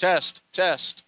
Test, test.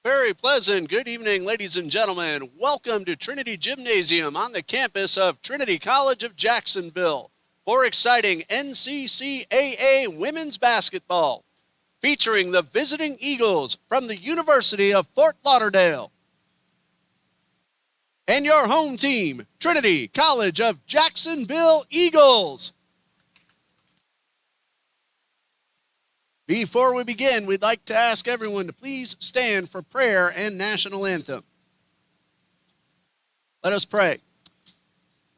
Very pleasant. Good evening, ladies and gentlemen. Welcome to Trinity Gymnasium on the campus of Trinity College of Jacksonville for exciting NCCAA women's basketball, featuring the visiting Eagles from the University of Fort Lauderdale. And your home team, Trinity College of Jacksonville Eagles. Before we begin, we'd like to ask everyone to please stand for prayer and national anthem. Let us pray.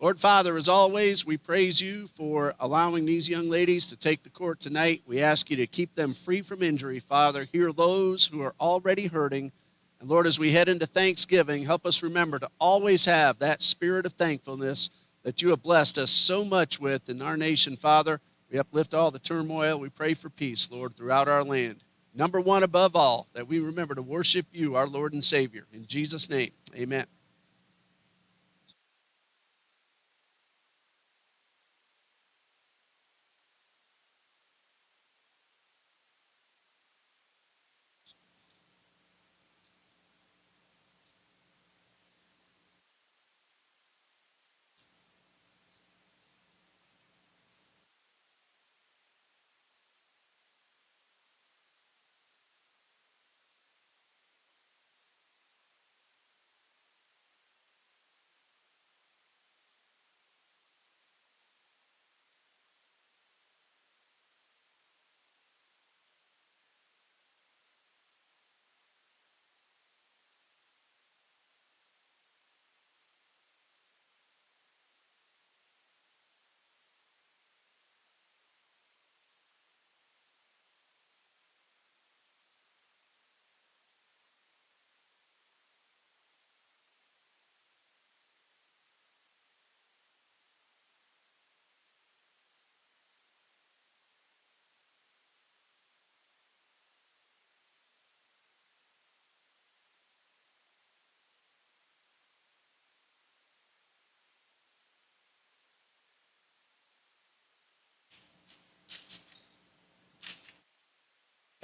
Lord Father, as always, we praise you for allowing these young ladies to take the court tonight. We ask you to keep them free from injury, Father. Hear those who are already hurting. And Lord, as we head into Thanksgiving, help us remember to always have that spirit of thankfulness that you have blessed us so much with in our nation, Father. We uplift all the turmoil. We pray for peace, Lord, throughout our land. Number one above all, that we remember to worship you, our Lord and Savior. In Jesus' name, amen.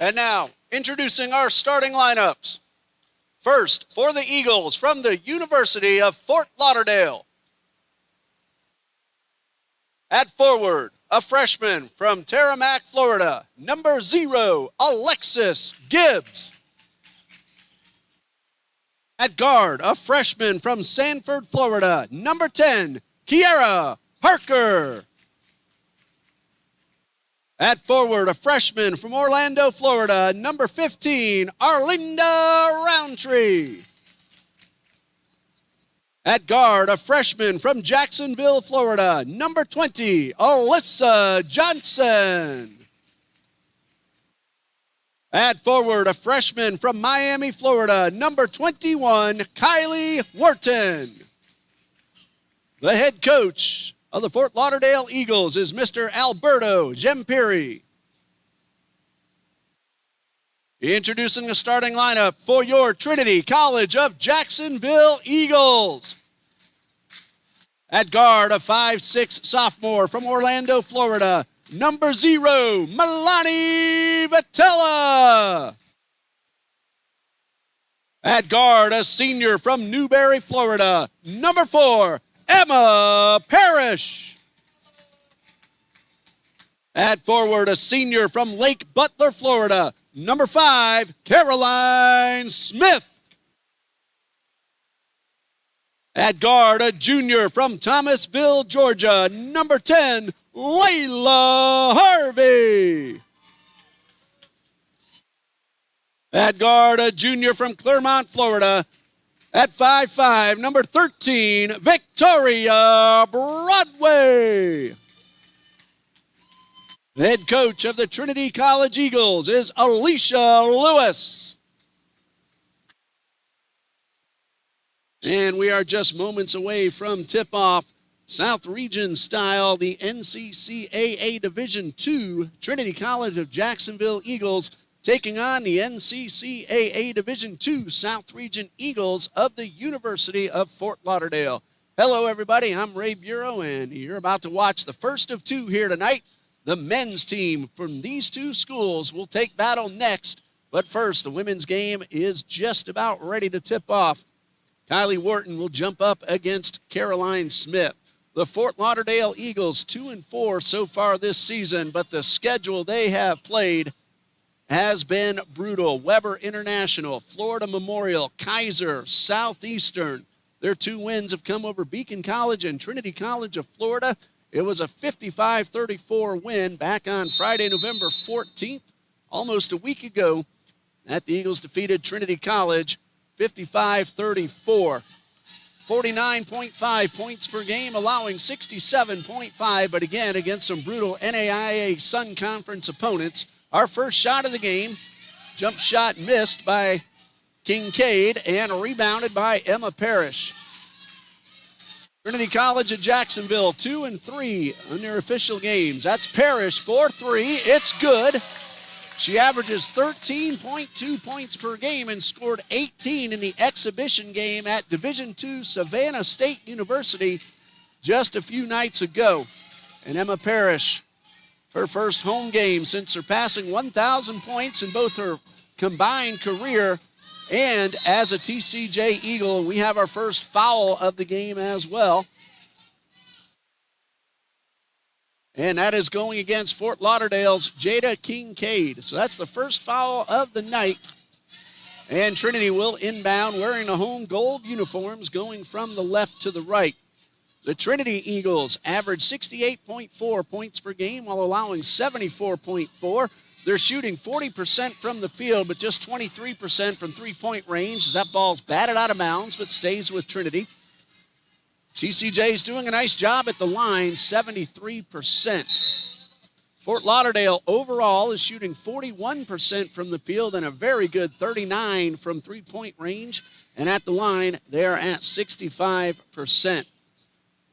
And now, introducing our starting lineups. First, for the Eagles from the University of Fort Lauderdale. At forward, a freshman from Taramac, Florida, number 0, Alexis Gibbs. At guard, a freshman from Sanford, Florida, number 10, Kiara Parker. At forward, a freshman from Orlando, Florida, number 15, Arlinda Roundtree. At guard, a freshman from Jacksonville, Florida, number 20, Alyssa Johnson. At forward, a freshman from Miami, Florida, number 21, Kylie Wharton. The head coach of the Fort Lauderdale Eagles is Mr. Alberto Gempiri. Introducing the starting lineup for your Trinity College of Jacksonville Eagles. At guard, a 5'6" sophomore from Orlando, Florida, number 0, Milani Vitella. At guard, a senior from Newberry, Florida, number 4, Emma Parrish. At forward, a senior from Lake Butler, Florida, number 5, Caroline Smith. At guard, a junior from Thomasville, Georgia, number 10, Layla Harvey. At guard, a junior from Clermont, Florida, at 5'5", number 13, Victoria Broadway. The head coach of the Trinity College Eagles is Alicia Lewis. And we are just moments away from tip-off. South Region style, the NCCAA Division II Trinity College of Jacksonville Eagles taking on the NCCAA Division II South Region Eagles of the University of Fort Lauderdale. Hello, everybody. I'm Ray Bureau, and you're about to watch the first of two here tonight. The men's team from these two schools will take battle next But first, the women's game is just about ready to tip off. Kylie Wharton will jump up against Caroline Smith. The Fort Lauderdale Eagles 2-4 so far this season, but the schedule they have played has been brutal. Weber International, Florida Memorial, Kaiser, Southeastern. Their 2 wins have come over Beacon College and Trinity College of Florida. It was a 55-34 win back on Friday, November 14th, almost a week ago, that the Eagles defeated Trinity College 55-34. 49.5 points per game, allowing 67.5, but again, against some brutal NAIA Sun Conference opponents. Our first shot of the game, jump shot missed by Kincaid and rebounded by Emma Parrish. Trinity College of Jacksonville, 2-3 in their official games. That's Parrish for 3. It's good. She averages 13.2 points per game and scored 18 in the exhibition game at Division II Savannah State University just a few nights ago. And Emma Parrish, her first home game since surpassing 1,000 points in both her combined career and as a TCJ Eagle. And we have our first foul of the game as well. And that is going against Fort Lauderdale's Jada Kincaid. So that's the first foul of the night. And Trinity will inbound wearing the home gold uniforms, going from the left to the right. The Trinity Eagles average 68.4 points per game while allowing 74.4. They're shooting 40% from the field, but just 23% from three-point range as that ball's batted out of bounds, but stays with Trinity. TCJ's doing a nice job at the line, 73%. Fort Lauderdale overall is shooting 41% from the field and a very good 39% from three-point range. And at the line, they're at 65%. I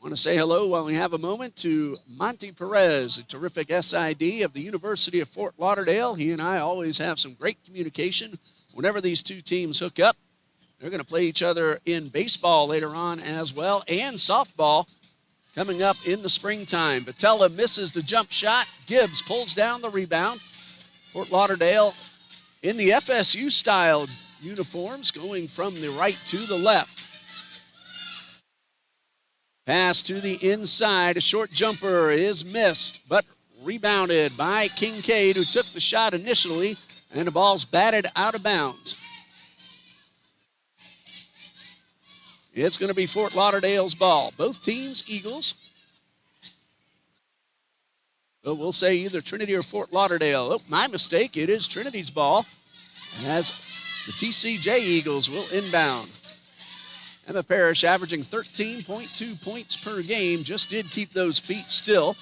want to say hello while we have a moment to Monty Perez, a terrific SID of the University of Fort Lauderdale. He and I always have some great communication whenever these two teams hook up. They're going to play each other in baseball later on as well, and softball coming up in the springtime. Batella misses the jump shot. Gibbs pulls down the rebound. Fort Lauderdale in the FSU-style uniforms, going from the right to the left. Pass to the inside. A short jumper is missed, but rebounded by Kincaid, who took the shot initially, and the ball's batted out of bounds. It's going to be Fort Lauderdale's ball. Both teams, Eagles. But we'll say either Trinity or Fort Lauderdale. Oh, my mistake. It is Trinity's ball, as the TCJ Eagles will inbound. Emma Parrish averaging 13.2 points per game. Just did keep those feet still.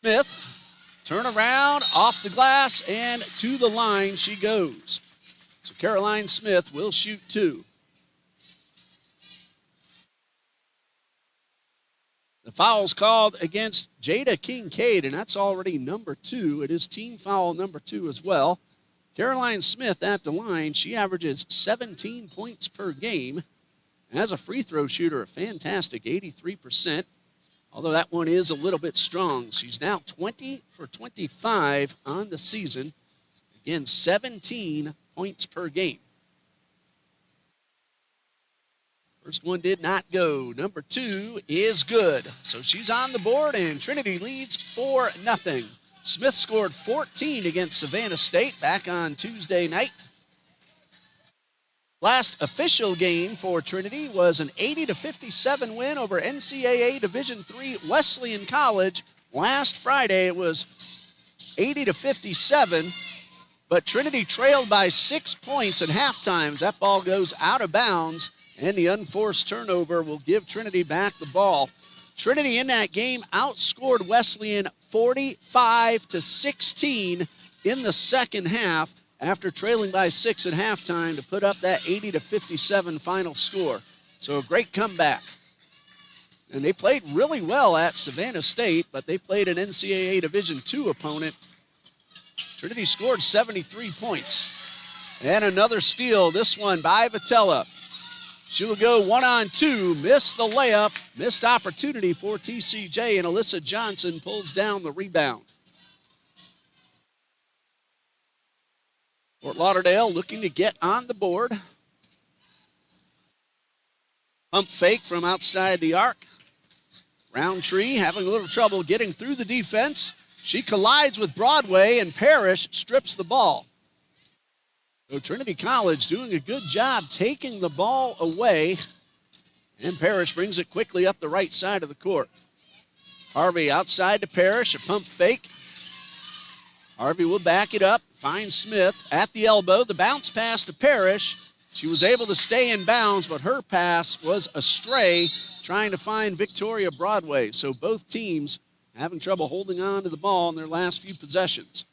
Smith, turn around, off the glass, and to the line she goes. So Caroline Smith will shoot 2. The foul's called against Jada Kincaid, and that's already number 2. It is team foul number 2 as well. Caroline Smith at the line, she averages 17 points per game. As a free throw shooter, a fantastic 83%, although that one is a little bit strong. She's now 20 for 25 on the season. Again, 17 points per game. First one did not go. Number 2 is good. So she's on the board, and Trinity leads 4-0. Smith scored 14 against Savannah State back on Tuesday night. Last official game for Trinity was an 80-57 win over NCAA Division III Wesleyan College. Last Friday it was 80-57, but Trinity trailed by 6 points at halftime. That ball goes out of bounds, and the unforced turnover will give Trinity back the ball. Trinity in that game outscored Wesleyan 45-16 in the second half, after trailing by 6 at halftime to put up that 80-57 final score. So a great comeback. And they played really well at Savannah State, but they played an NCAA Division II opponent. Trinity scored 73 points. And another steal, this one by Vitella. She will go 1-on-2, missed the layup, missed opportunity for TCJ, and Alyssa Johnson pulls down the rebound. Fort Lauderdale looking to get on the board. Pump fake from outside the arc. Roundtree having a little trouble getting through the defense. She collides with Broadway, and Parrish strips the ball. So Trinity College doing a good job taking the ball away, and Parrish brings it quickly up the right side of the court. Harvey outside to Parrish, a pump fake. Harvey will back it up, finds Smith at the elbow. The bounce pass to Parrish. She was able to stay in bounds, but her pass was astray, trying to find Victoria Broadway. So both teams having trouble holding on to the ball in their last few possessions.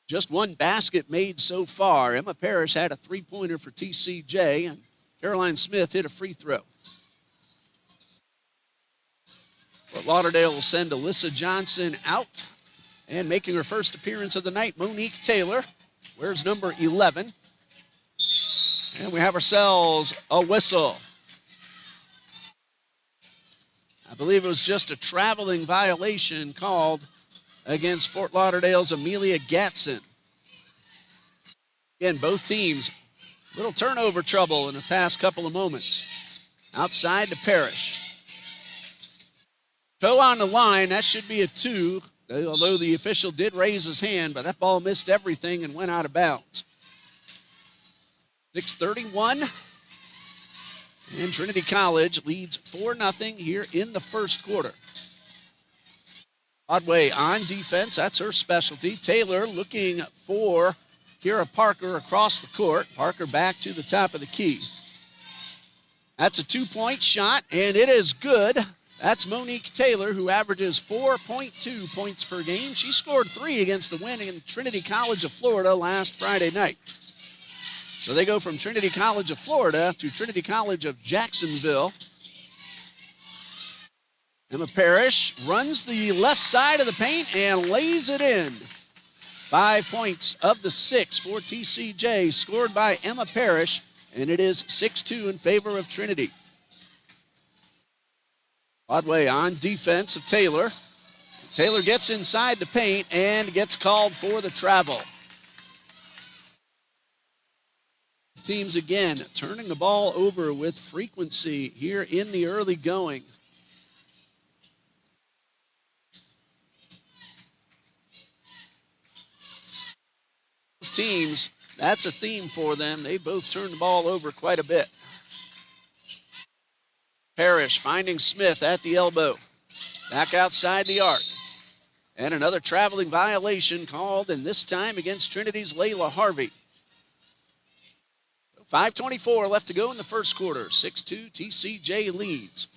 Just one basket made so far. Emma Parrish had a three-pointer for TCJ, and Caroline Smith hit a free throw. Fort Lauderdale will send Alyssa Johnson out, and making her first appearance of the night, Monique Taylor. Wears number 11. And we have ourselves a whistle. I believe it was just a traveling violation called against Fort Lauderdale's Amelia Gatson. Again, both teams, little turnover trouble in the past couple of moments. Outside to Parrish. Toe on the line, that should be a 2, although the official did raise his hand, but that ball missed everything and went out of bounds. 6:31, and Trinity College leads 4-0 here in the first quarter. Broadway on defense, that's her specialty. Taylor looking for Kira Parker across the court. Parker back to the top of the key. That's a 2-point shot, and it is good. That's Monique Taylor, who averages 4.2 points per game. She scored 3 against the winning Trinity College of Florida last Friday night. So they go from Trinity College of Florida to Trinity College of Jacksonville. Emma Parrish runs the left side of the paint and lays it in. 5 points of the 6 for TCJ, scored by Emma Parrish, and it is 6-2 in favor of Trinity. Broadway on defense of Taylor. Taylor gets inside the paint and gets called for the travel. Teams again turning the ball over with frequency here in the early going. Those teams, that's a theme for them. They both turn the ball over quite a bit. Parrish finding Smith at the elbow. Back outside the arc. And another traveling violation called, and this time against Trinity's Layla Harvey. 5:24 left to go in the first quarter. 6-2, TCJ leads.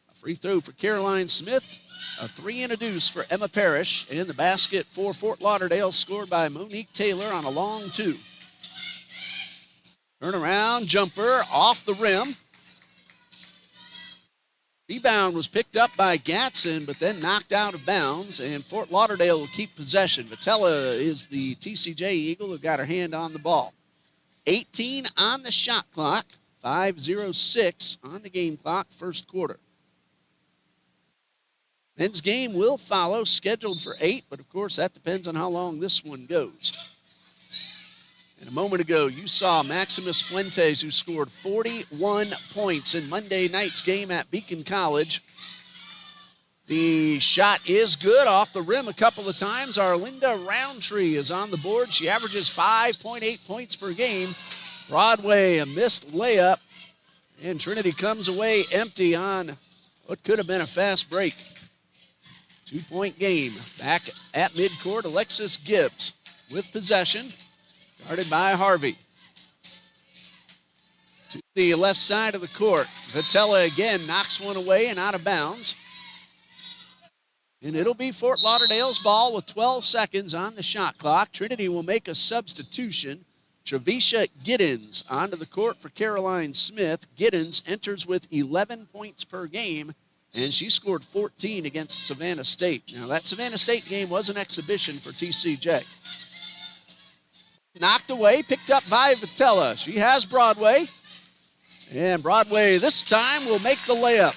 A free throw for Caroline Smith. A 3 and a deuce for Emma Parrish. And the basket for Fort Lauderdale scored by Monique Taylor on a long 2. Turnaround jumper off the rim. Rebound was picked up by Gatson, but then knocked out of bounds, and Fort Lauderdale will keep possession. Vitella is the TCJ Eagle who got her hand on the ball. 18 on the shot clock, 5:06 on the game clock, first quarter. Men's game will follow, scheduled for 8, but of course that depends on how long this one goes. And a moment ago, you saw Maximus Fuentes, who scored 41 points in Monday night's game at Beacon College. The shot is good off the rim a couple of times. Arlinda Roundtree is on the board. She averages 5.8 points per game. Broadway, a missed layup. And Trinity comes away empty on what could have been a fast break. 2-point game. Back at midcourt, Alexis Gibbs with possession. Guarded by Harvey. To the left side of the court. Vitella again knocks one away and out of bounds. And it'll be Fort Lauderdale's ball with 12 seconds on the shot clock. Trinity will make a substitution. Trevisha Giddens onto the court for Caroline Smith. Giddens enters with 11 points per game, and she scored 14 against Savannah State. Now, that Savannah State game was an exhibition for TCJ. Knocked away, picked up by Vitella. She has Broadway. And Broadway this time will make the layup.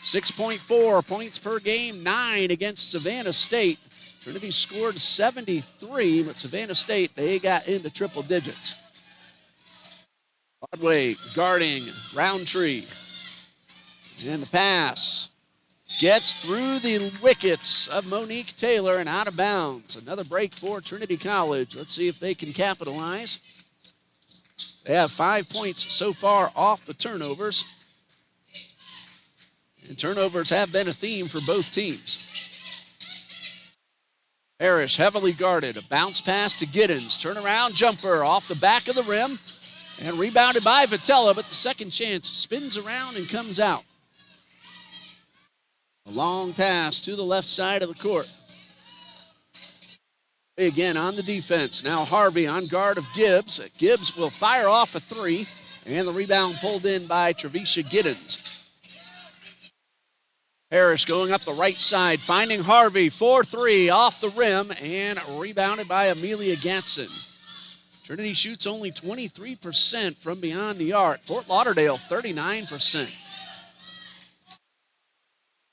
6.4 points per game, 9 against Savannah State. Trinity scored 73, but Savannah State, they got into triple digits. Broadway guarding Roundtree. And the pass gets through the wickets of Monique Taylor and out of bounds. Another break for Trinity College. Let's see if they can capitalize. They have 5 points so far off the turnovers. And turnovers have been a theme for both teams. Parrish heavily guarded. A bounce pass to Giddens. Turnaround jumper off the back of the rim. And rebounded by Vitella, but the second chance spins around and comes out. A long pass to the left side of the court. Again on the defense. Now Harvey on guard of Gibbs. Gibbs will fire off a three. And the rebound pulled in by Trevisha Giddens. Parrish going up the right side, finding Harvey. 4-3 off the rim and rebounded by Amelia Gatson. Trinity shoots only 23% from beyond the arc. Fort Lauderdale, 39%.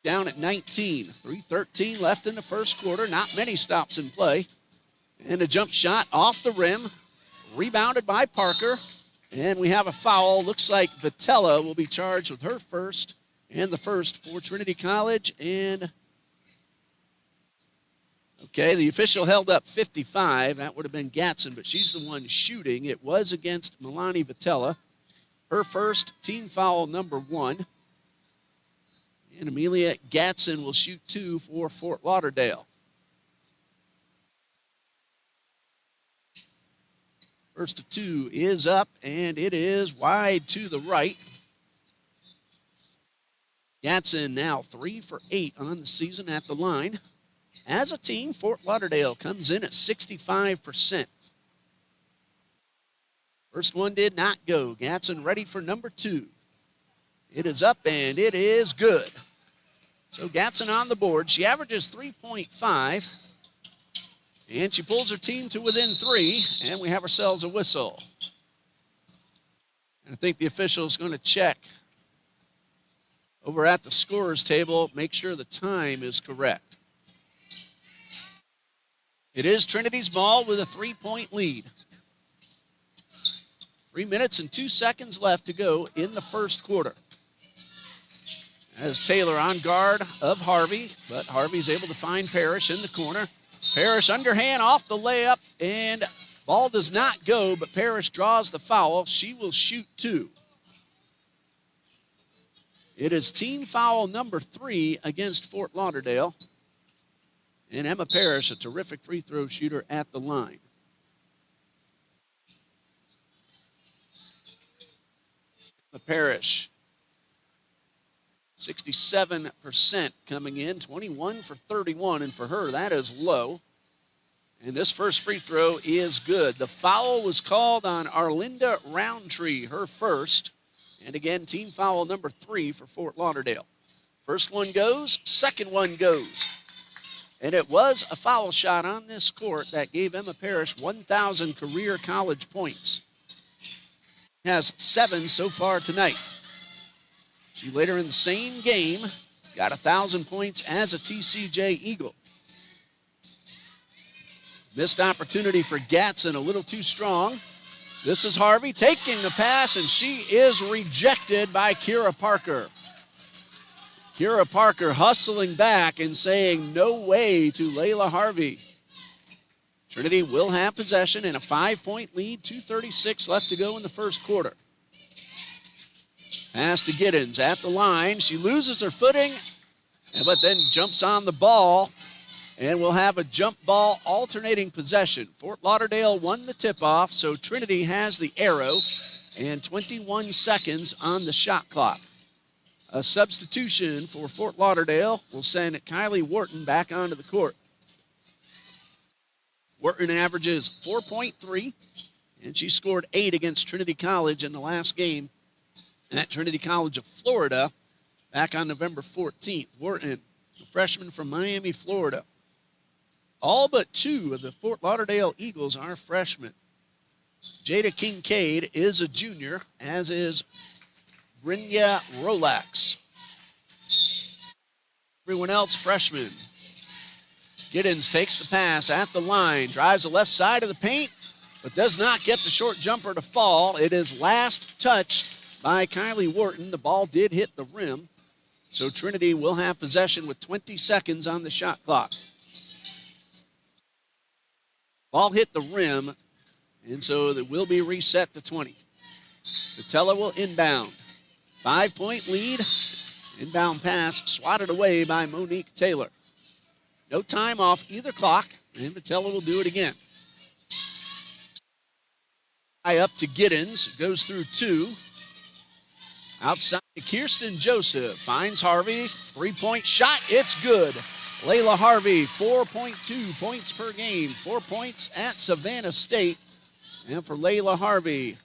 Down at 19. 3:13 left in the first quarter. Not many stops in play. And a jump shot off the rim. Rebounded by Parker. And we have a foul. Looks like Vitella will be charged with her first and the first for Trinity College. And okay, the official held up 55. That would have been Gatson, but she's the one shooting. It was against Milani Vitella. Her first, team foul number 1. And Amelia Gatson will shoot 2 for Fort Lauderdale. First of 2 is up, and it is wide to the right. Gatson now 3 for 8 on the season at the line. As a team, Fort Lauderdale comes in at 65%. First one did not go. Gatson ready for number 2. It is up and it is good. So Gatson on the board. She averages 3.5. And she pulls her team to within 3. And we have ourselves a whistle. And I think the official is going to check over at the scorer's table, make sure the time is correct. It is Trinity's ball with a 3-point lead. 3 minutes and 2 seconds left to go in the first quarter. As Taylor on guard of Harvey, but Harvey's able to find Parrish in the corner. Parrish underhand off the layup, and ball does not go, but Parrish draws the foul. She will shoot 2. It is team foul number 3 against Fort Lauderdale. And Emma Parrish, a terrific free throw shooter at the line. Emma Parrish, 67% coming in, 21 for 31, and for her, that is low. And this first free throw is good. The foul was called on Arlinda Roundtree, her first. And again, team foul number 3 for Fort Lauderdale. First one goes, second one goes. And it was a foul shot on this court that gave Emma Parrish 1,000 career college points. Has 7 so far tonight. She later in the same game got 1,000 points as a TCJ Eagle. Missed opportunity for Gatson, a little too strong. This is Harvey taking the pass, and she is rejected by Kira Parker. Kira Parker hustling back and saying no way to Layla Harvey. Trinity will have possession and a 5-point lead, 2:36 left to go in the first quarter. Pass to Giddens at the line. She loses her footing, but then jumps on the ball. And we'll have a jump ball alternating possession. Fort Lauderdale won the tip-off, so Trinity has the arrow and 21 seconds on the shot clock. A substitution for Fort Lauderdale will send Kylie Wharton back onto the court. Wharton averages 4.3, and she scored 8 against Trinity College in the last game at Trinity College of Florida back on November 14th. Wharton, a freshman from Miami, Florida. All but 2 of the Fort Lauderdale Eagles are freshmen. Jada Kincaid is a junior, as is Brynja Rolex. Everyone else freshmen. Giddens takes the pass at the line, drives the left side of the paint, but does not get the short jumper to fall. It is last touched by Kylie Wharton. The ball did hit the rim, so Trinity will have possession with 20 seconds on the shot clock. Ball hit the rim, and so it will be reset to 20. Vitella will inbound. 5-point lead. Inbound pass swatted away by Monique Taylor. No time off either clock, and Vitella will do it again. High up to Giddens, goes through two. Outside to Kirsten Joseph, finds Harvey, three-point shot, it's good. Layla Harvey, 4.2 points per game, 4 points at Savannah State. And for Layla Harvey,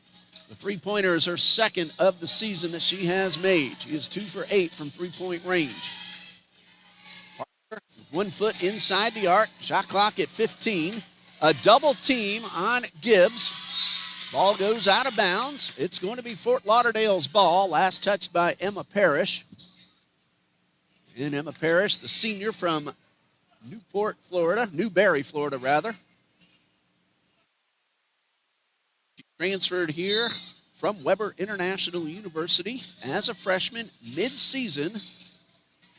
the three-pointer is her second of the season that she has made. She is 2 for 8 from three-point range. Parker, 1 foot inside the arc, shot clock at 15. A double team on Gibbs. Ball goes out of bounds. It's going to be Fort Lauderdale's ball, last touched by Emma Parrish. And Emma Parrish, the senior from Newberry, Florida, rather. She transferred here from Weber International University as a freshman mid-season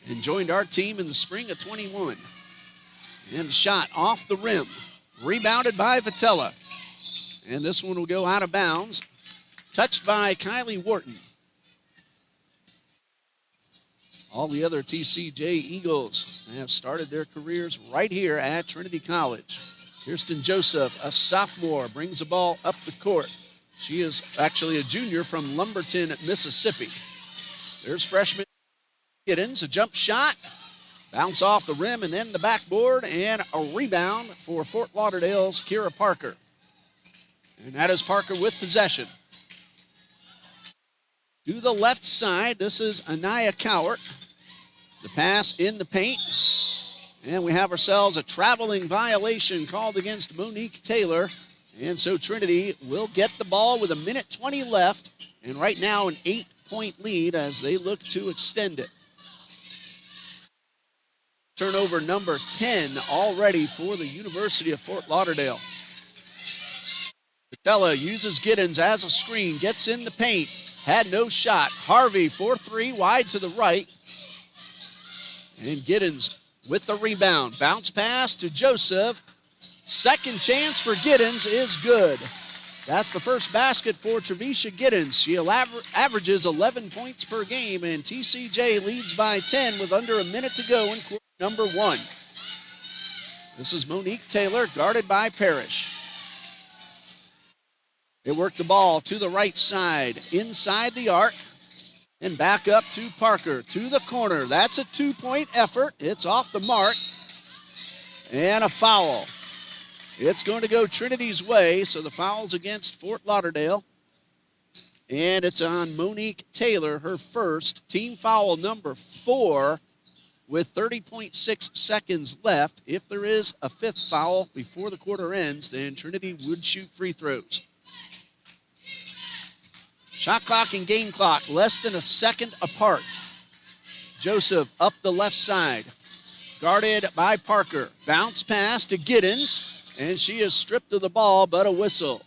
and joined our team in the spring of 21. And a shot off the rim, rebounded by Vitella. And this one will go out of bounds, touched by Kylie Wharton. All the other TCJ Eagles have started their careers right here at Trinity College. Kirsten Joseph, a sophomore, brings the ball up the court. She is actually a junior from Lumberton, Mississippi. There's freshman Giddens, a jump shot, bounce off the rim and then the backboard, and a rebound for Fort Lauderdale's Kira Parker. And that is Parker with possession. To the left side, this is Anaya Cowart. The pass in the paint. And we have ourselves a traveling violation called against Monique Taylor. And so Trinity will get the ball with 1:20 left. And right now an 8-point lead as they look to extend it. Turnover number 10 already for the University of Fort Lauderdale. Vitella uses Giddens as a screen, gets in the paint, had no shot. Harvey, 4-3, wide to the right. And Giddens with the rebound. Bounce pass to Joseph. Second chance for Giddens is good. That's the first basket for Trevisha Giddens. She averages 11 points per game, and TCJ leads by 10 with under a minute to go in quarter number 1. This is Monique Taylor, guarded by Parrish. They work the ball to the right side, inside the arc, and back up to Parker, to the corner. That's a 2-point effort. It's off the mark, and a foul. It's going to go Trinity's way, so the foul's against Fort Lauderdale, and it's on Monique Taylor, her first, team foul number 4, with 30.6 seconds left. If there is a 5th foul before the quarter ends, then Trinity would shoot free throws. Shot clock and game clock less than a second apart. Joseph up the left side, guarded by Parker. Bounce pass to Giddens, and she is stripped of the ball, but a whistle.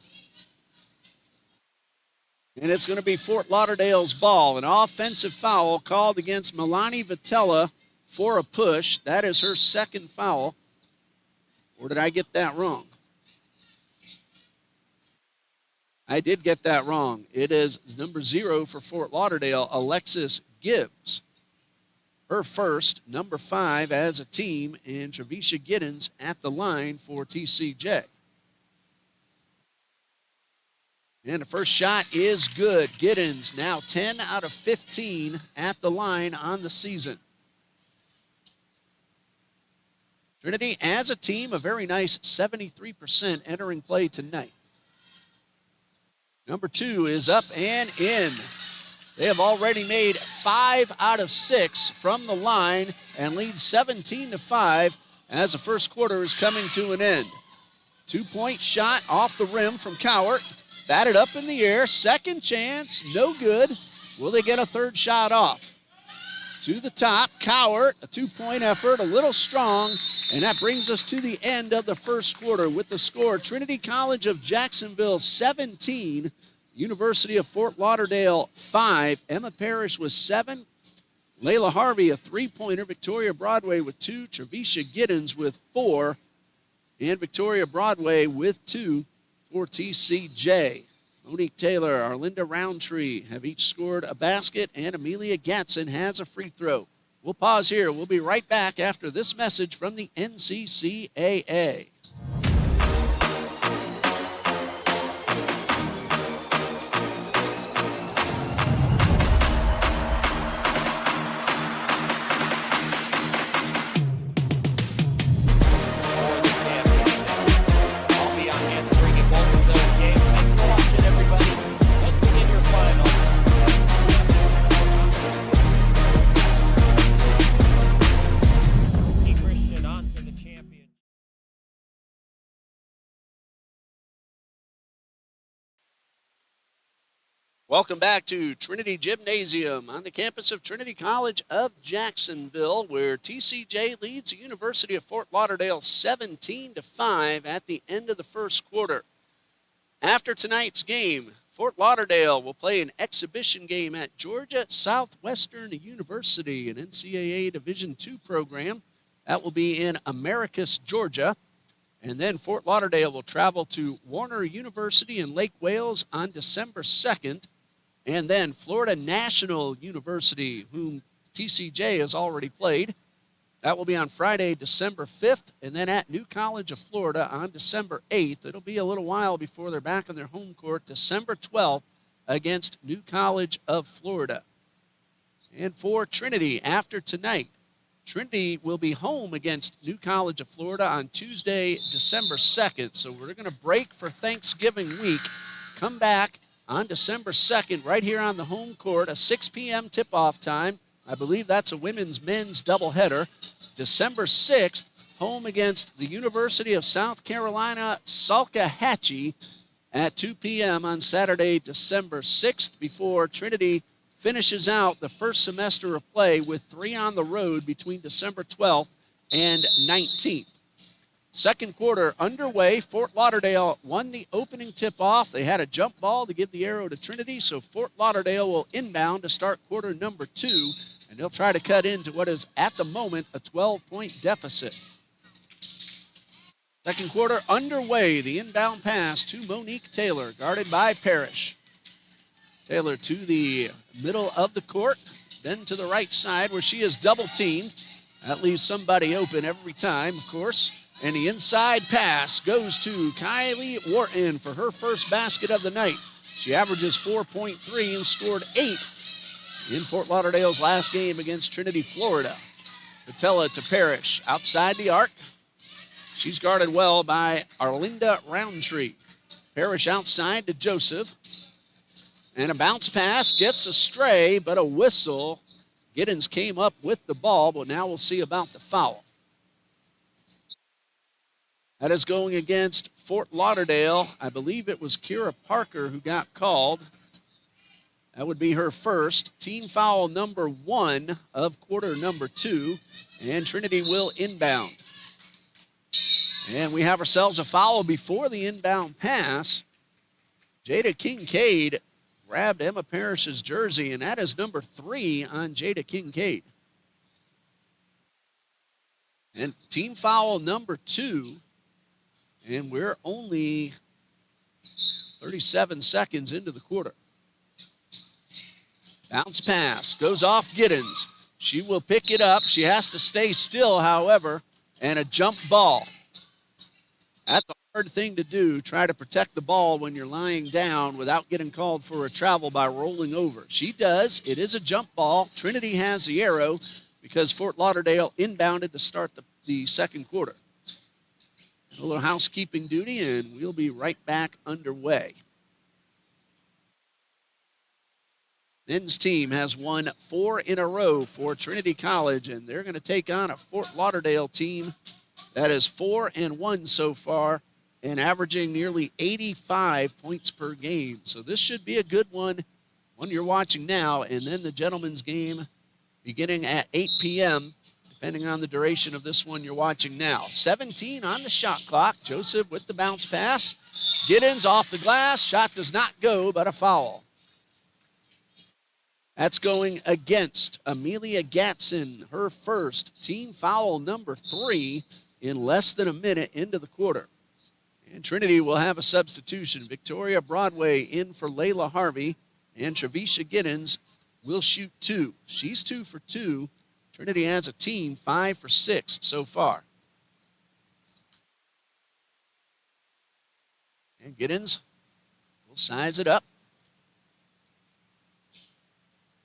And it's going to be Fort Lauderdale's ball. An offensive foul called against Milani Vitella for a push. That is her second foul. Or did I get that wrong? I did get that wrong. It is number 0 for Fort Lauderdale, Alexis Gibbs. Her first, number 5 as a team, and Trevisha Giddens at the line for TCJ. And the first shot is good. Giddens now 10 out of 15 at the line on the season. Trinity, as a team, a very nice 73% entering play tonight. Number 2 is up and in. They have already made 5 out of 6 from the line and lead 17-5 as the first quarter is coming to an end. 2-point shot off the rim from Cowart. Batted up in the air. Second chance, no good. Will they get a third shot off? To the top, Cowart, a 2-point effort, a little strong, And that brings us to the end of the first quarter with the score: Trinity College of Jacksonville 17, University of Fort Lauderdale 5. Emma Parrish with 7. Layla Harvey a 3-pointer. Victoria Broadway with 2. Trevisha Giddens with 4. And Victoria Broadway with 2 for TCJ. Monique Taylor, Arlinda Roundtree have each scored a basket, and Amelia Gatson has a free throw. We'll pause here. We'll be right back after this message from the NCCAA. Welcome back to Trinity Gymnasium on the campus of Trinity College of Jacksonville, where TCJ leads the University of Fort Lauderdale 17-5 at the end of the first quarter. After tonight's game, Fort Lauderdale will play an exhibition game at Georgia Southwestern University, an NCAA Division II program. That will be in Americus, Georgia. And then Fort Lauderdale will travel to Warner University in Lake Wales on December 2nd. And then Florida National University, whom TCJ has already played. That will be on Friday, December 5th, and then at New College of Florida on December 8th. It'll be a little while before they're back on their home court, December 12th, against New College of Florida. And for Trinity, after tonight, Trinity will be home against New College of Florida on Tuesday, December 2nd. So we're going to break for Thanksgiving week, come back on December 2nd, right here on the home court, a 6 p.m. tip-off time. I believe that's a women's-men's doubleheader. December 6th, home against the University of South Carolina, Salkehatchie at 2 p.m. on Saturday, December 6th, before Trinity finishes out the first semester of play with 3 on the road between December 12th and 19th. Second quarter underway. Fort Lauderdale won the opening tip-off. They had a jump ball to give the arrow to Trinity, so Fort Lauderdale will inbound to start quarter number 2, and they'll try to cut into what is, at the moment, a 12-point deficit. Second quarter underway. The inbound pass to Monique Taylor, guarded by Parrish. Taylor to the middle of the court, then to the right side where she is double-teamed. That leaves somebody open every time, of course. And the inside pass goes to Kylie Wharton for her first basket of the night. She averages 4.3 and scored 8 in Fort Lauderdale's last game against Trinity, Florida. Patella to Parrish outside the arc. She's guarded well by Arlinda Roundtree. Parrish outside to Joseph. And a bounce pass gets a stray, but a whistle. Giddens came up with the ball, but now we'll see about the foul. That is going against Fort Lauderdale. I believe it was Kira Parker who got called. That would be her first. Team foul number 1 of quarter number 2. And Trinity will inbound. And we have ourselves a foul before the inbound pass. Jada Kincaid grabbed Emma Parrish's jersey, and that is number 3 on Jada Kincaid. And team foul number 2. And we're only 37 seconds into the quarter. Bounce pass goes off Giddens. She will pick it up. She has to stay still, however, and a jump ball. That's a hard thing to do, try to protect the ball when you're lying down without getting called for a travel by rolling over. She does. It is a jump ball. Trinity has the arrow because Fort Lauderdale inbounded to start the second quarter. A little housekeeping duty, and we'll be right back underway. Men's team has won 4 in a row for Trinity College, and they're going to take on a Fort Lauderdale team that is 4-1 so far and averaging nearly 85 points per game. So this should be a good one you're watching now, and then the gentlemen's game beginning at 8 p.m. depending on the duration of this one you're watching now. 17 on the shot clock. Joseph with the bounce pass. Giddens off the glass. Shot does not go, but a foul. That's going against Amelia Gatson, her first team foul number 3 in less than a minute into the quarter. And Trinity will have a substitution. Victoria Broadway in for Layla Harvey, and Trevisha Giddens will shoot 2. She's 2 for 2. Trinity has a team 5 for 6 so far. And Giddens will size it up.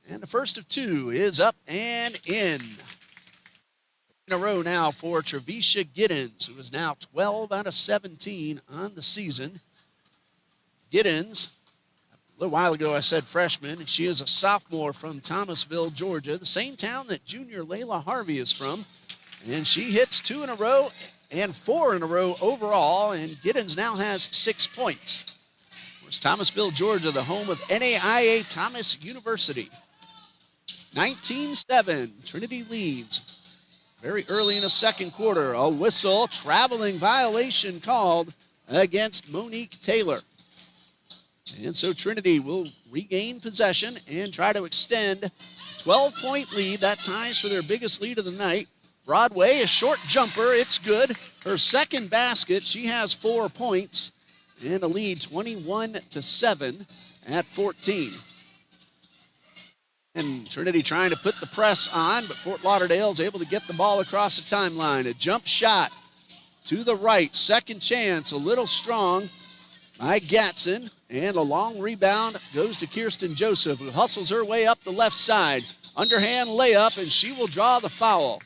And the first of 2 is up and in. In a row now for Trevisha Giddens, who is now 12 out of 17 on the season. Giddens, a little while ago I said freshman. She is a sophomore from Thomasville, Georgia, the same town that junior Layla Harvey is from. And she hits 2 in a row and 4 in a row overall, and Giddens now has 6 points. Of course, Thomasville, Georgia, the home of NAIA Thomas University. 19-7, Trinity leads. Very early in the second quarter, a whistle, traveling violation called against Monique Taylor. And so Trinity will regain possession and try to extend 12-point lead. That ties for their biggest lead of the night. Broadway, a short jumper, it's good. Her second basket, she has 4 points and a lead 21-7 at 14. And Trinity trying to put the press on, but Fort Lauderdale is able to get the ball across the timeline. A jump shot to the right. Second chance, a little strong by Gatson. And a long rebound goes to Kirsten Joseph, who hustles her way up the left side. Underhand layup, and she will draw the foul.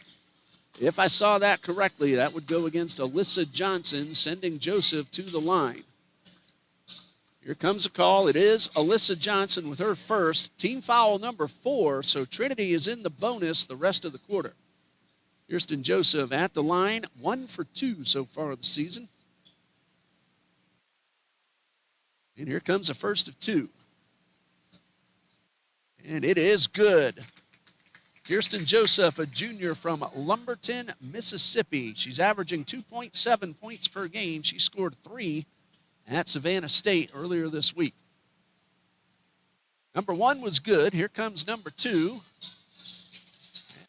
If I saw that correctly, that would go against Alyssa Johnson, sending Joseph to the line. Here comes a call. It is Alyssa Johnson with her first. Team foul number 4, so Trinity is in the bonus the rest of the quarter. Kirsten Joseph at the line, 1 for 2 so far this season. And here comes a first of 2. And it is good. Kirsten Joseph, a junior from Lumberton, Mississippi. She's averaging 2.7 points per game. She scored 3 at Savannah State earlier this week. Number 1 was good. Here comes number 2.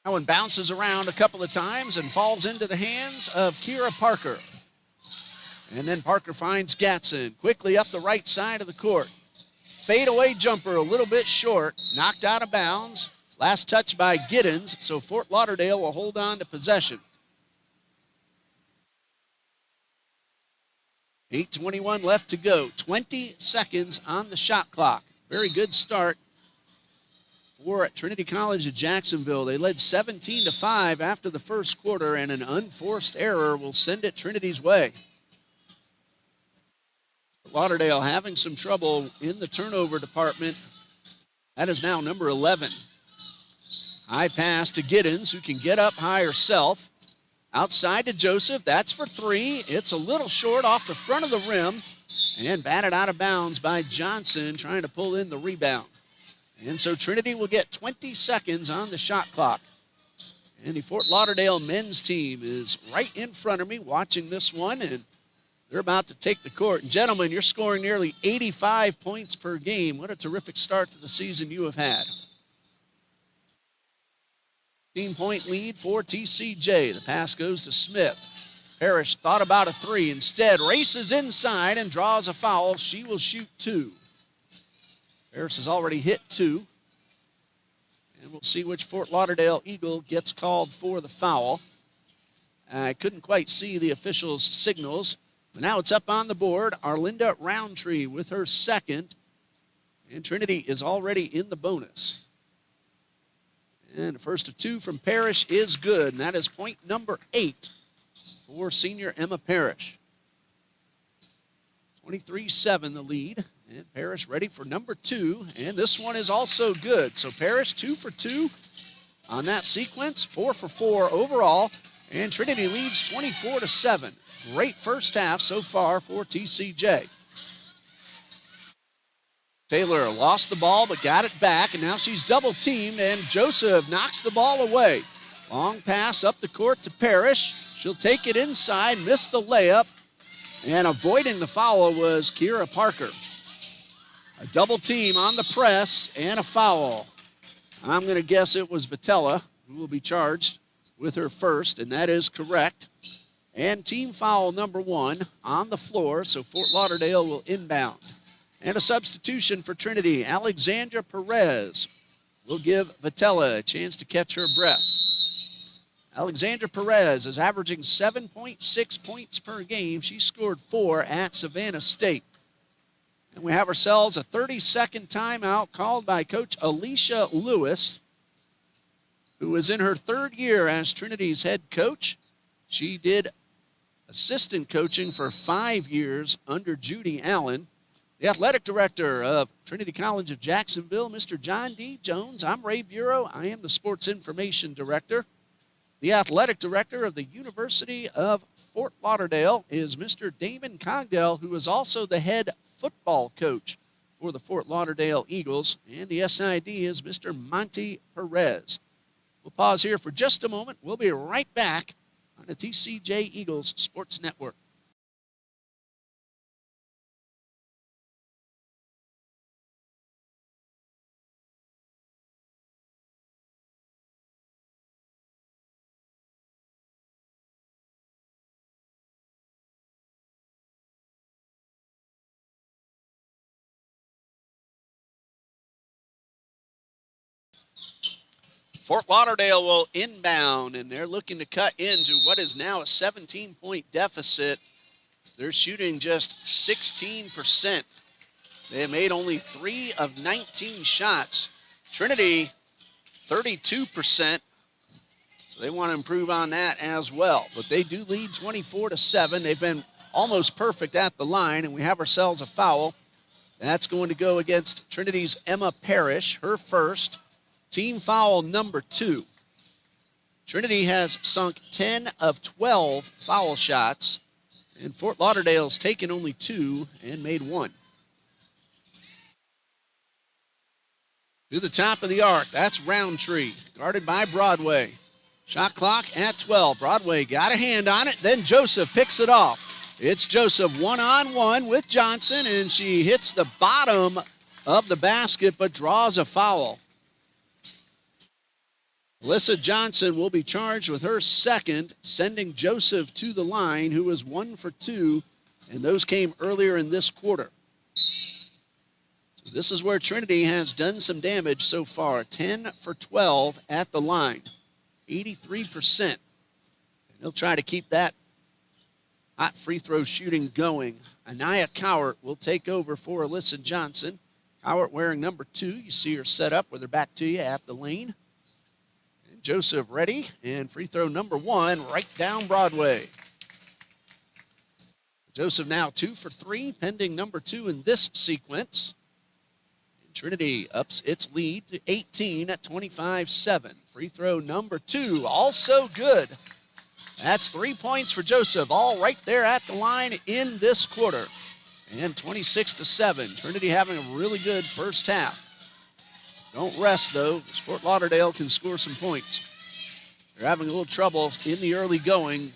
That one bounces around a couple of times and falls into the hands of Kira Parker. And then Parker finds Gatson quickly up the right side of the court. Fadeaway jumper a little bit short, knocked out of bounds. Last touch by Giddens, so Fort Lauderdale will hold on to possession. 8:21 left to go. 20 seconds on the shot clock. Very good start for Trinity College of Jacksonville. They led 17-5 after the first quarter, and an unforced error will send it Trinity's way. Lauderdale having some trouble in the turnover department. That is now number 11. High pass to Giddens, who can get up high herself. Outside to Joseph. That's for 3. It's a little short off the front of the rim. And batted out of bounds by Johnson, trying to pull in the rebound. And so Trinity will get 20 seconds on the shot clock. And the Fort Lauderdale men's team is right in front of me watching this one. And they're about to take the court. And gentlemen, you're scoring nearly 85 points per game. What a terrific start to the season you have had. 15-point lead for TCJ. The pass goes to Smith. Parrish thought about a 3. Instead, races inside and draws a foul. She will shoot 2. Parrish has already hit 2. And we'll see which Fort Lauderdale Eagle gets called for the foul. I couldn't quite see the officials' signals. But now it's up on the board. Arlinda Roundtree with her second. And Trinity is already in the bonus. And the first of 2 from Parrish is good. And that is point number 8 for senior Emma Parrish. 23-7 the lead. And Parrish ready for number 2. And this one is also good. So Parrish 2 for 2 on that sequence. 4 for 4 overall. And Trinity leads 24-7. Great first half so far for TCJ. Taylor lost the ball but got it back, and now she's double-teamed, and Joseph knocks the ball away. Long pass up the court to Parrish. She'll take it inside, miss the layup, and avoiding the foul was Kira Parker. A double team on the press and a foul. I'm going to guess it was Vitella who will be charged with her first, and that is correct. And team foul number 1 on the floor, so Fort Lauderdale will inbound. And a substitution for Trinity. Alexandra Perez will give Vitella a chance to catch her breath. Alexandra Perez is averaging 7.6 points per game. She scored 4 at Savannah State. And we have ourselves a 30-second timeout called by Coach Alicia Lewis, who is in her 3rd year as Trinity's head coach. She did assistant coaching for 5 years under Judy Allen. The athletic director of Trinity College of Jacksonville, Mr. John D. Jones. I'm Ray Bureau. I am the sports information director. The athletic director of the University of Fort Lauderdale is Mr. Damon Cogdell, who is also the head football coach for the Fort Lauderdale Eagles. And the SID is Mr. Monty Perez. We'll pause here for just a moment. We'll be right back on the TCJ Eagles Sports Network. Fort Lauderdale will inbound, and they're looking to cut into what is now a 17-point deficit. They're shooting just 16%. They have made only 3 of 19 shots. Trinity, 32%. So they want to improve on that as well. But they do lead 24-7. They've been almost perfect at the line, and we have ourselves a foul. That's going to go against Trinity's Emma Parrish, her first. Team foul number 2. Trinity has sunk 10 of 12 foul shots, and Fort Lauderdale's taken only 2 and made 1. To the top of the arc, that's Roundtree, guarded by Broadway. Shot clock at 12. Broadway got a hand on it, then Joseph picks it off. It's Joseph one-on-one with Johnson, and she hits the bottom of the basket but draws a foul. Alyssa Johnson will be charged with her second, sending Joseph to the line, who was 1 for 2, and those came earlier in this quarter. So this is where Trinity has done some damage so far. 10 for 12 at the line, 83%. And they'll try to keep that hot free throw shooting going. Anaya Cowart will take over for Alyssa Johnson. Cowart wearing number 2. You see her set up with her back to you at the lane. Joseph ready, and free throw number 1 right down Broadway. Joseph now 2 for 3, pending number 2 in this sequence. And Trinity ups its lead to 18 at 25-7. Free throw number 2, also good. That's 3 points for Joseph, all right there at the line in this quarter. And 26-7. Trinity having a really good first half. Don't rest, though, because Fort Lauderdale can score some points. They're having a little trouble in the early going,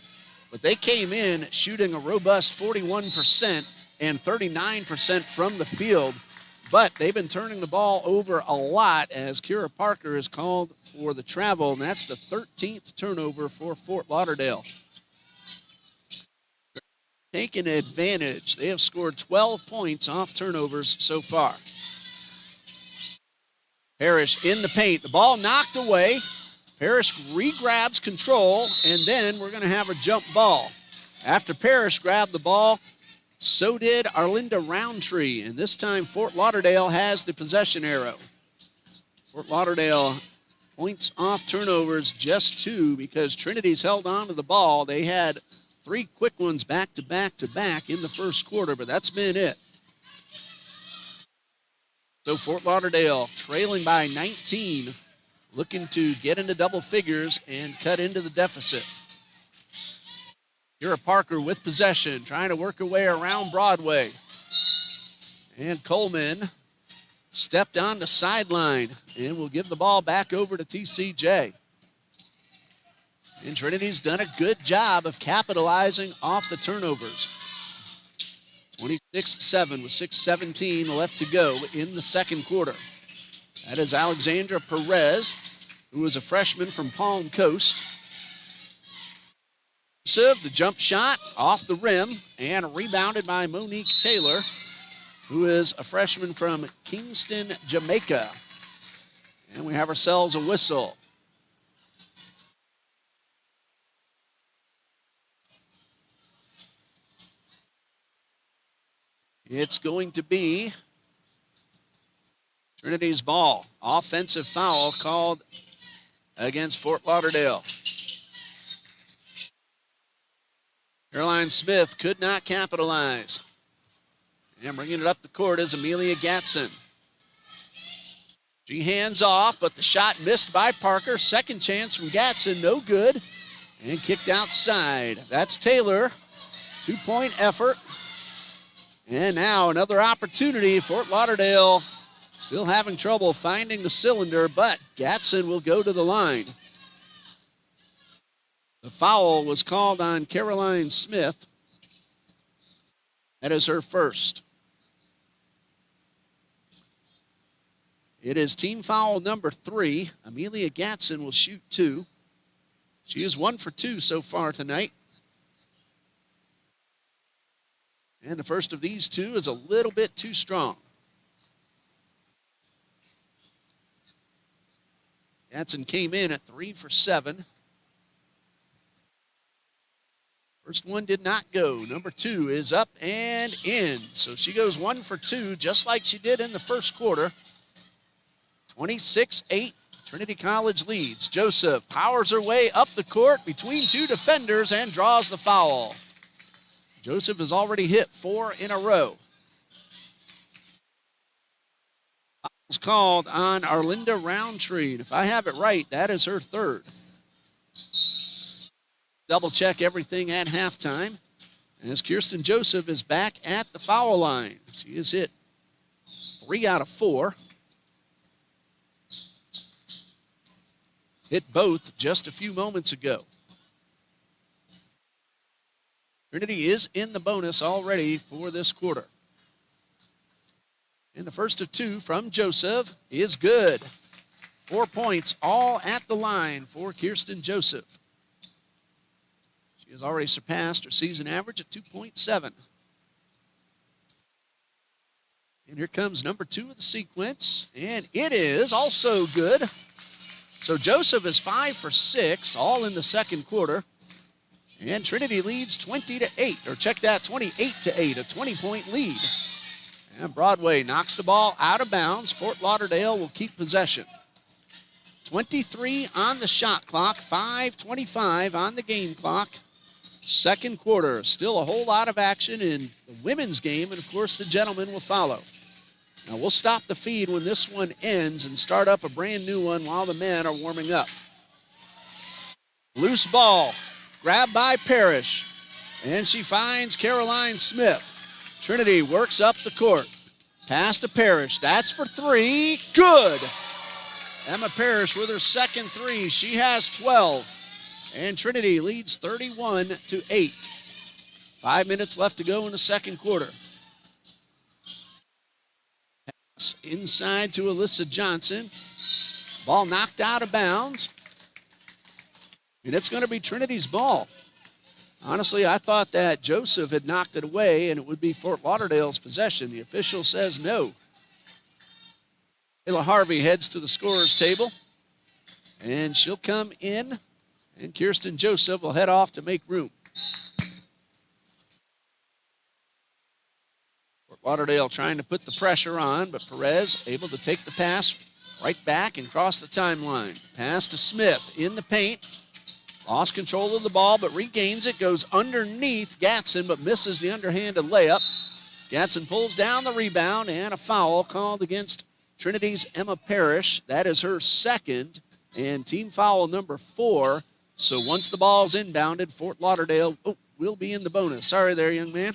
but they came in shooting a robust 41% and 39% from the field. But they've been turning the ball over a lot as Kira Parker is called for the travel, and that's the 13th turnover for Fort Lauderdale. Taking advantage. They have scored 12 points off turnovers so far. Parrish in the paint. The ball knocked away. Parrish re-grabs control, and then we're going to have a jump ball. After Parrish grabbed the ball, so did Arlinda Roundtree, and this time Fort Lauderdale has the possession arrow. Fort Lauderdale points off turnovers, just 2, because Trinity's held on to the ball. They had 3 quick ones back to back to back in the first quarter, but that's been it. So Fort Lauderdale trailing by 19, looking to get into double figures and cut into the deficit. Kira Parker with possession, trying to work her way around Broadway. And Coleman stepped on the sideline and will give the ball back over to TCJ. And Trinity's done a good job of capitalizing off the turnovers. 26-7 with 6:17 left to go in the second quarter. That is Alexandra Perez, who is a freshman from Palm Coast. Serve the jump shot off the rim and rebounded by Monique Taylor, who is a freshman from Kingston, Jamaica. And we have ourselves a whistle. It's going to be Trinity's ball. Offensive foul called against Fort Lauderdale. Caroline Smith could not capitalize. And bringing it up the court is Amelia Gatson. She hands off, but the shot missed by Parker. Second chance from Gatson, no good. And kicked outside. That's Taylor. 2-point effort. And now another opportunity. Fort Lauderdale still having trouble finding the cylinder, but Gatson will go to the line. The foul was called on Caroline Smith. That is her first. It is team foul number 3. Amelia Gatson will shoot 2. She is 1 for 2 so far tonight. And the first of these 2 is a little bit too strong. Gatson came in at 3 for 7. First one did not go. Number 2 is up and in. So she goes 1 for 2, just like she did in the first quarter. 26-8, Trinity College leads. Joseph powers her way up the court between 2 defenders and draws the foul. Joseph has already hit 4 in a row. Foul's called on Arlinda Roundtree. And if I have it right, that is her third. Double check everything at halftime as Kirsten Joseph is back at the foul line. She has hit 3 out of 4. Hit both just a few moments ago. Trinity is in the bonus already for this quarter. And the first of 2 from Joseph is good. 4 points all at the line for Kirsten Joseph. She has already surpassed her season average at 2.7. And here comes number 2 of the sequence. And it is also good. So Joseph is 5 for 6, all in the second quarter. And Trinity leads 20-8, or check that, 28-8, a 20-point lead. And Broadway knocks the ball out of bounds. Fort Lauderdale will keep possession. 23 on the shot clock, 5:25 on the game clock. Second quarter, still a whole lot of action in the women's game, and of course the gentlemen will follow. Now we'll stop the feed when this one ends and start up a brand new one while the men are warming up. Loose ball, grabbed by Parrish, and she finds Caroline Smith. Trinity works up the court. Pass to Parrish, that's for 3, good! Emma Parrish with her second 3, she has 12. And Trinity leads 31-8. 5 minutes left to go in the second quarter. Pass inside to Alyssa Johnson. Ball knocked out of bounds. And it's going to be Trinity's ball. Honestly, I thought that Joseph had knocked it away and it would be Fort Lauderdale's possession. The official says no. Kayla Harvey heads to the scorer's table. And she'll come in. And Kirsten Joseph will head off to make room. Fort Lauderdale trying to put the pressure on, but Perez able to take the pass right back and cross the timeline. Pass to Smith in the paint. Lost control of the ball, but regains it. Goes underneath Gatson, but misses the underhanded layup. Gatson pulls down the rebound, and a foul called against Trinity's Emma Parrish. That is her second, and team foul number 4. So once the ball's inbounded, Fort Lauderdale will be in the bonus. Sorry there, young man.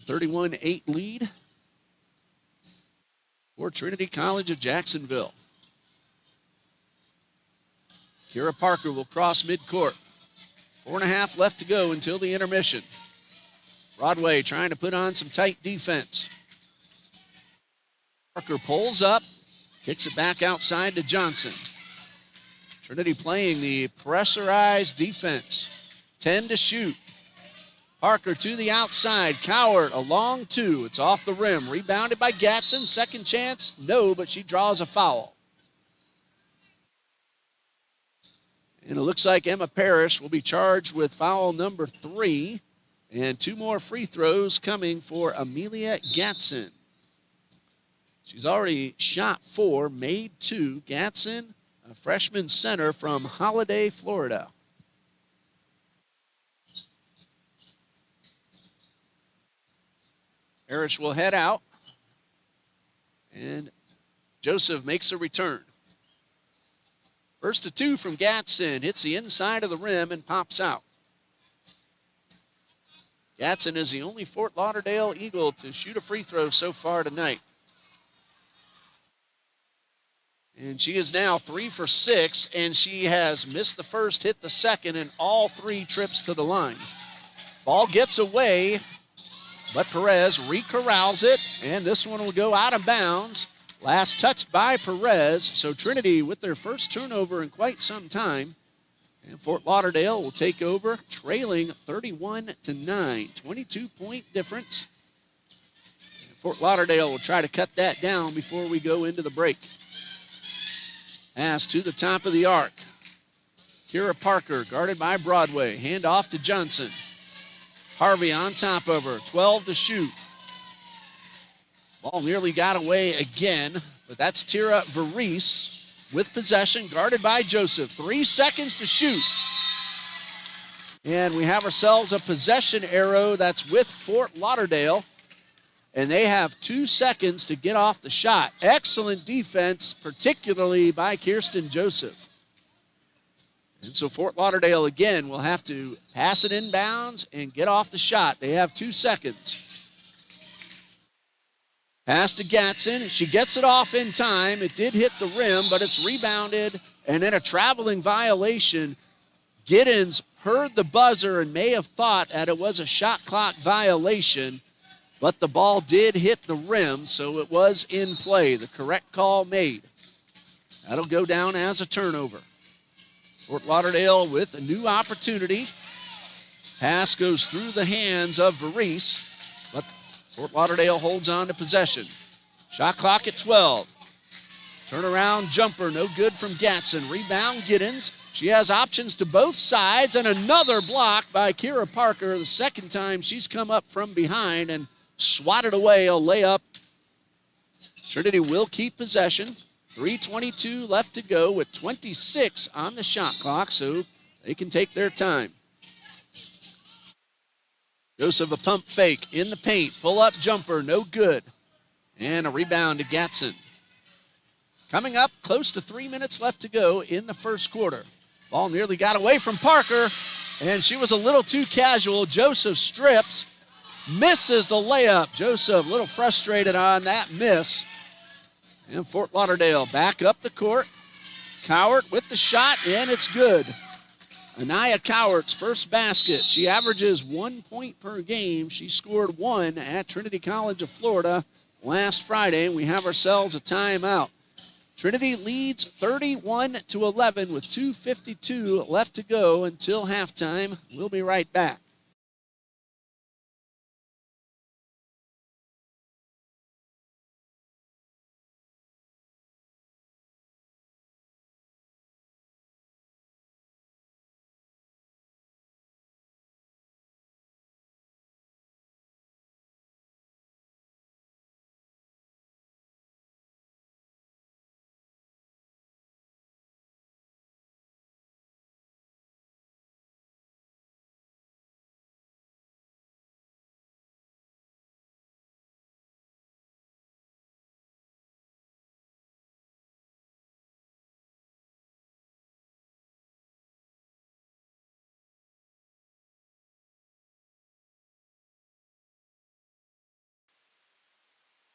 31-8 lead for Trinity College of Jacksonville. Kira Parker will cross midcourt. 4.5 left to go until the intermission. Broadway trying to put on some tight defense. Parker pulls up, kicks it back outside to Johnson. Trinity playing the pressurized defense. 10 to shoot. Parker to the outside. Cowart, a long two. It's off the rim. Rebounded by Gatson. Second chance, no, but she draws a foul. And it looks like Emma Parrish will be charged with foul number 3. And 2 more free throws coming for Amelia Gatson. She's already shot 4, made 2. Gatson, a freshman center from Holiday, Florida. Parrish will head out. And Joseph makes a return. First to 2 from Gatson. Hits the inside of the rim and pops out. Gatson is the only Fort Lauderdale Eagle to shoot a free throw so far tonight. And she is now 3 for 6, and she has missed the first, hit the second, and all 3 trips to the line. Ball gets away, but Perez re-corrals it, and this one will go out of bounds. Last touched by Perez, so Trinity with their first turnover in quite some time. And Fort Lauderdale will take over, trailing 31-9, 22-point difference. And Fort Lauderdale will try to cut that down before we go into the break. Pass to the top of the arc. Kira Parker guarded by Broadway. Hand off to Johnson. Harvey on top of her. 12 to shoot. Ball nearly got away again, but that's Tira Varese with possession, guarded by Joseph. 3 seconds to shoot. And we have ourselves a possession arrow that's with Fort Lauderdale. And they have 2 seconds to get off the shot. Excellent defense, particularly by Kirsten Joseph. And so Fort Lauderdale, again, will have to pass it inbounds and get off the shot. They have 2 seconds. Pass to Gatson. She gets it off in time. It did hit the rim, but it's rebounded. And then a traveling violation. Giddens heard the buzzer and may have thought that it was a shot clock violation. But the ball did hit the rim, so it was in play. The correct call made. That'll go down as a turnover. Fort Lauderdale with a new opportunity. Pass goes through the hands of Varese, but Fort Lauderdale holds on to possession. Shot clock at 12. Turnaround jumper, no good from Gatson. Rebound, Giddens. She has options to both sides, and another block by Kira Parker. The second time she's come up from behind and swatted away a layup. Trinity will keep possession. 3:22 left to go with 26 on the shot clock, so they can take their time. Joseph, a pump fake in the paint. Pull-up jumper, no good. And a rebound to Gatson. Coming up, close to 3 minutes left to go in the first quarter. Ball nearly got away from Parker, and she was a little too casual. Joseph strips. Misses the layup. Joseph a little frustrated on that miss. And Fort Lauderdale back up the court. Cowart with the shot, and it's good. Anaya Cowart's first basket. She averages 1 point per game. She scored 1 at Trinity College of Florida last Friday. We have ourselves a timeout. Trinity leads 31-11 with 2:52 left to go until halftime. We'll be right back.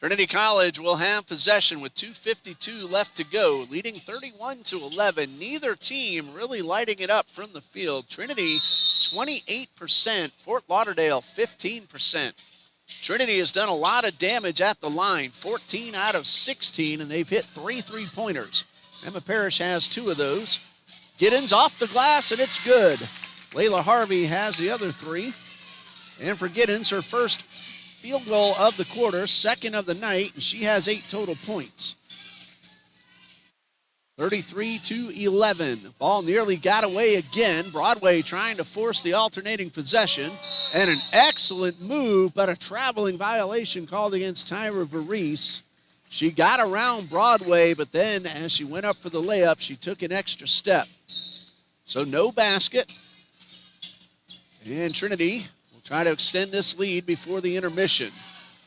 Trinity College will have possession with 2:52 left to go, leading 31-11. Neither team really lighting it up from the field. Trinity, 28%. Fort Lauderdale, 15%. Trinity has done a lot of damage at the line, 14 out of 16, and they've hit 3 three-pointers. Emma Parrish has 2 of those. Giddens off the glass, and it's good. Layla Harvey has the other 3. And for Giddens, her first field goal of the quarter, second of the night, and she has 8 total points. 33-11. Ball nearly got away again. Broadway trying to force the alternating possession. And an excellent move, but a traveling violation called against Tyra Varese. She got around Broadway, but then as she went up for the layup, she took an extra step. So no basket. And Trinity will try to extend this lead before the intermission.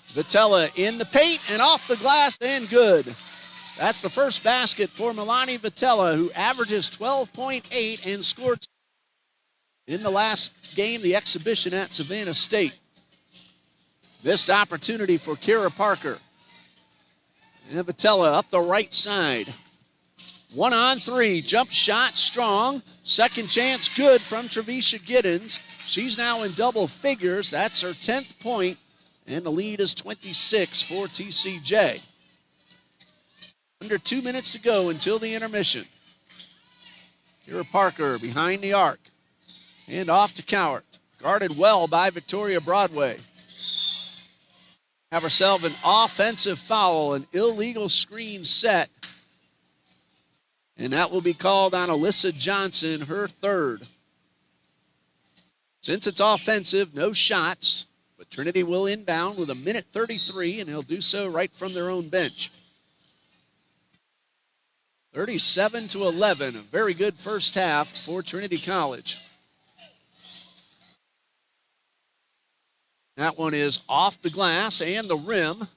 Vitella in the paint and off the glass and good. That's the first basket for Milani Vitella, who averages 12.8 and scored in the last game, the exhibition at Savannah State. Missed opportunity for Kira Parker. And Vitella up the right side. 1-on-3, jump shot strong. Second chance good from Trevisha Giddens. She's now in double figures. That's her 10th point, and the lead is 26 for TCJ. Under 2 minutes to go until the intermission. Kira Parker behind the arc. And off to Cowart. Guarded well by Victoria Broadway. Have herself an offensive foul, an illegal screen set. And that will be called on Alyssa Johnson, her 3rd. Since it's offensive, no shots. But Trinity will inbound with 1:33, and they'll do so right from their own bench. 37-11, a very good first half for Trinity College. That one is off the glass and the rim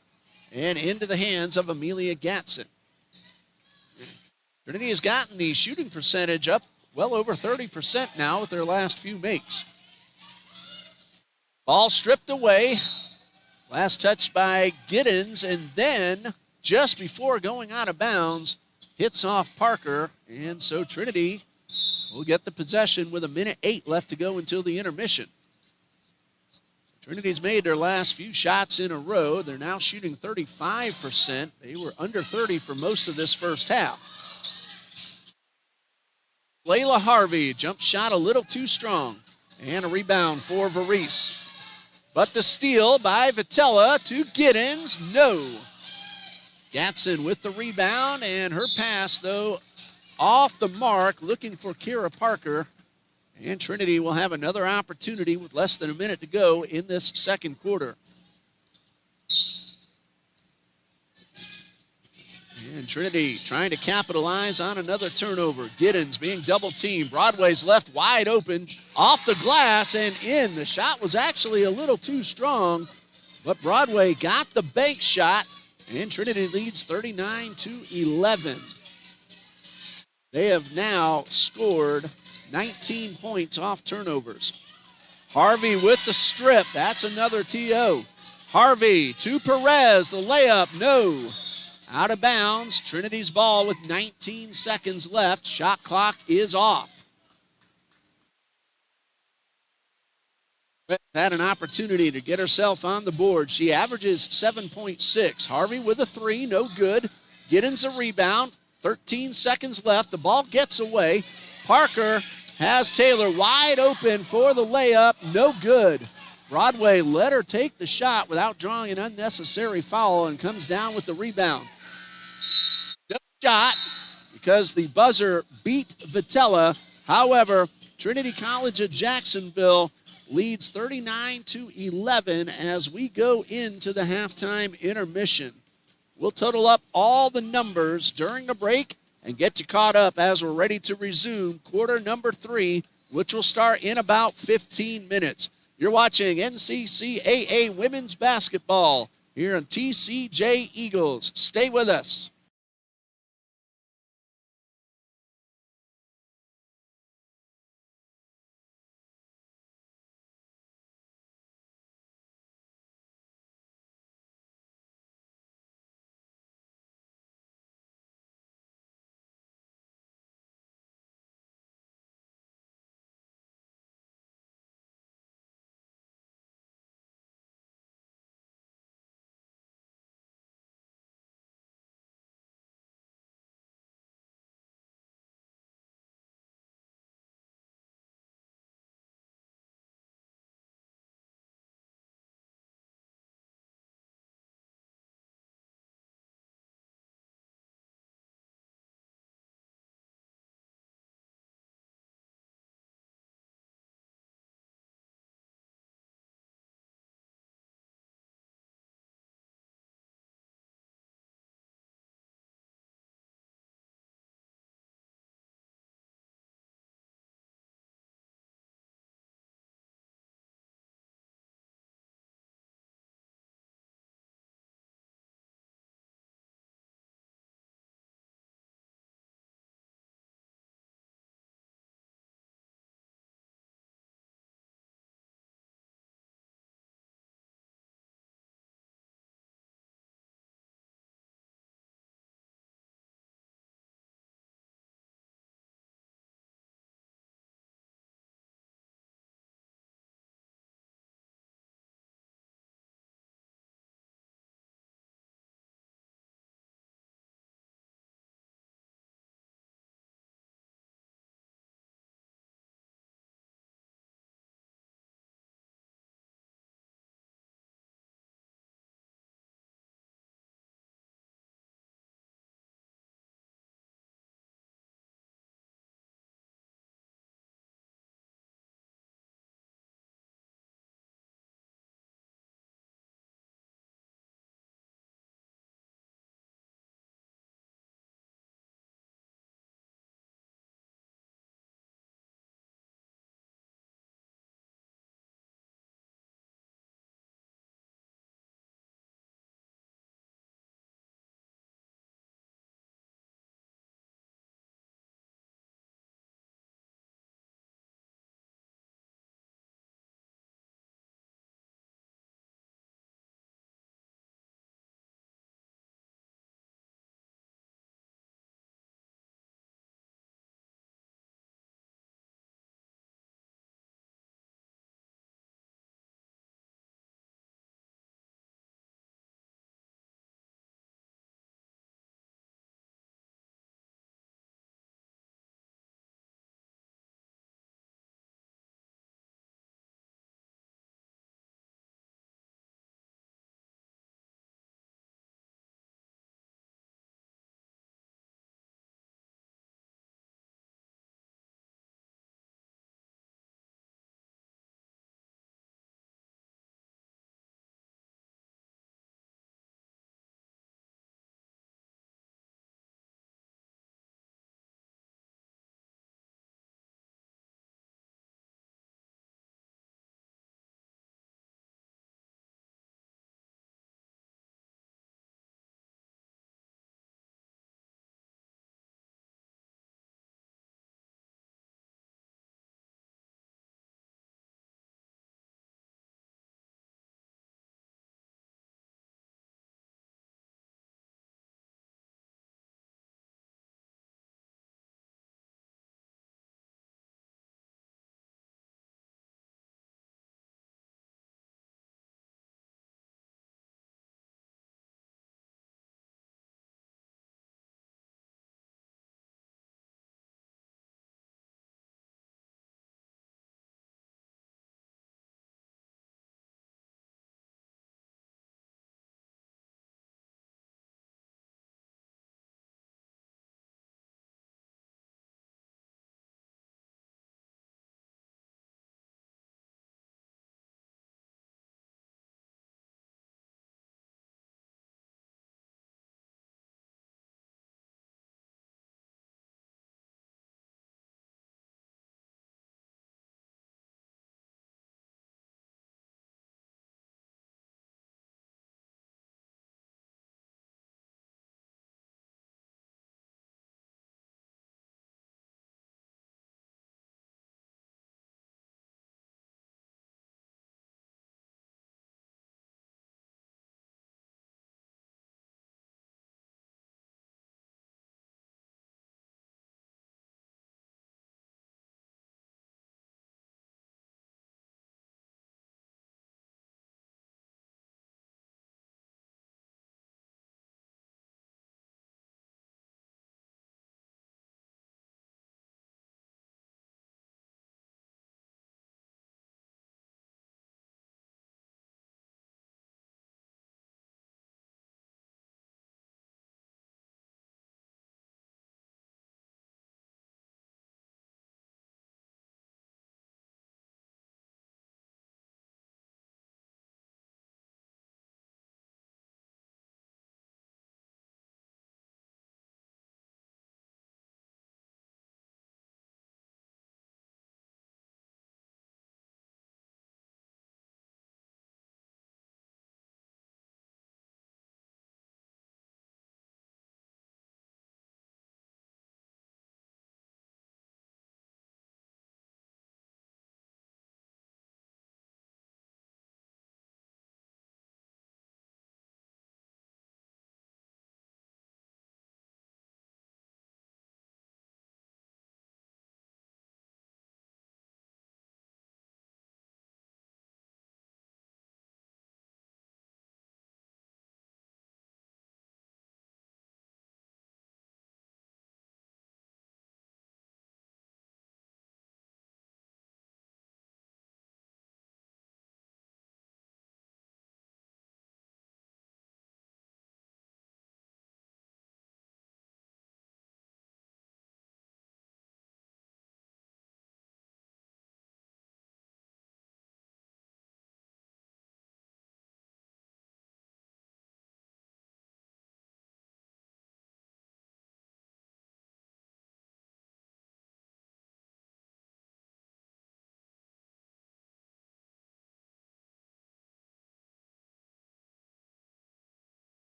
and into the hands of Amelia Gatson. Trinity has gotten the shooting percentage up well over 30% now with their last few makes. Ball stripped away. Last touch by Giddens, and then just before going out of bounds, hits off Parker, and so Trinity will get the possession with 1:08 left to go until the intermission. Trinity's made their last few shots in a row. They're now shooting 35%. They were under 30 for most of this first half. Layla Harvey, jump shot a little too strong, and a rebound for Varese. But the steal by Vitella to Giddens, no. Gatson with the rebound, and her pass, though, off the mark, looking for Kira Parker. And Trinity will have another opportunity with less than a minute to go in this second quarter. And Trinity trying to capitalize on another turnover. Giddens being double-teamed. Broadway's left wide open, off the glass and in. The shot was actually a little too strong, but Broadway got the bank shot, and Trinity leads 39-11. They have now scored 19 points off turnovers. Harvey with the strip. That's another TO. Harvey to Perez. The layup, no. Out of bounds. Trinity's ball with 19 seconds left. Shot clock is off. Had an opportunity to get herself on the board. She averages 7.6. Harvey with a 3, no good. Giddens a rebound. 13 seconds left. The ball gets away. Parker has Taylor wide open for the layup. No good. Broadway let her take the shot without drawing an unnecessary foul and comes down with the rebound. No shot because the buzzer beat Vitella. However, Trinity College of Jacksonville leads 39-11 as we go into the halftime intermission. We'll total up all the numbers during the break and get you caught up as we're ready to resume quarter number 3, which will start in about 15 minutes. You're watching NCCAA Women's Basketball here on TCJ Eagles. Stay with us.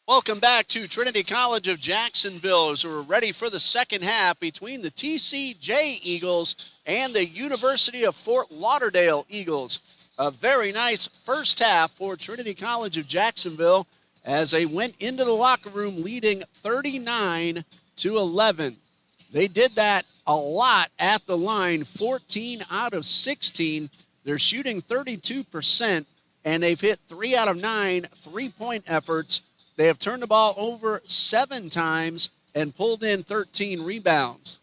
Welcome back to Trinity College of Jacksonville as we're ready for the second half between the TCJ Eagles and the University of Fort Lauderdale Eagles. A very nice first half for Trinity College of Jacksonville as they went into the locker room leading 39-11. They did that a lot at the line, 14 out of 16. They're shooting 32%, and they've hit 3 out of 9 three-point efforts. They have turned the ball over 7 times and pulled in 13 rebounds.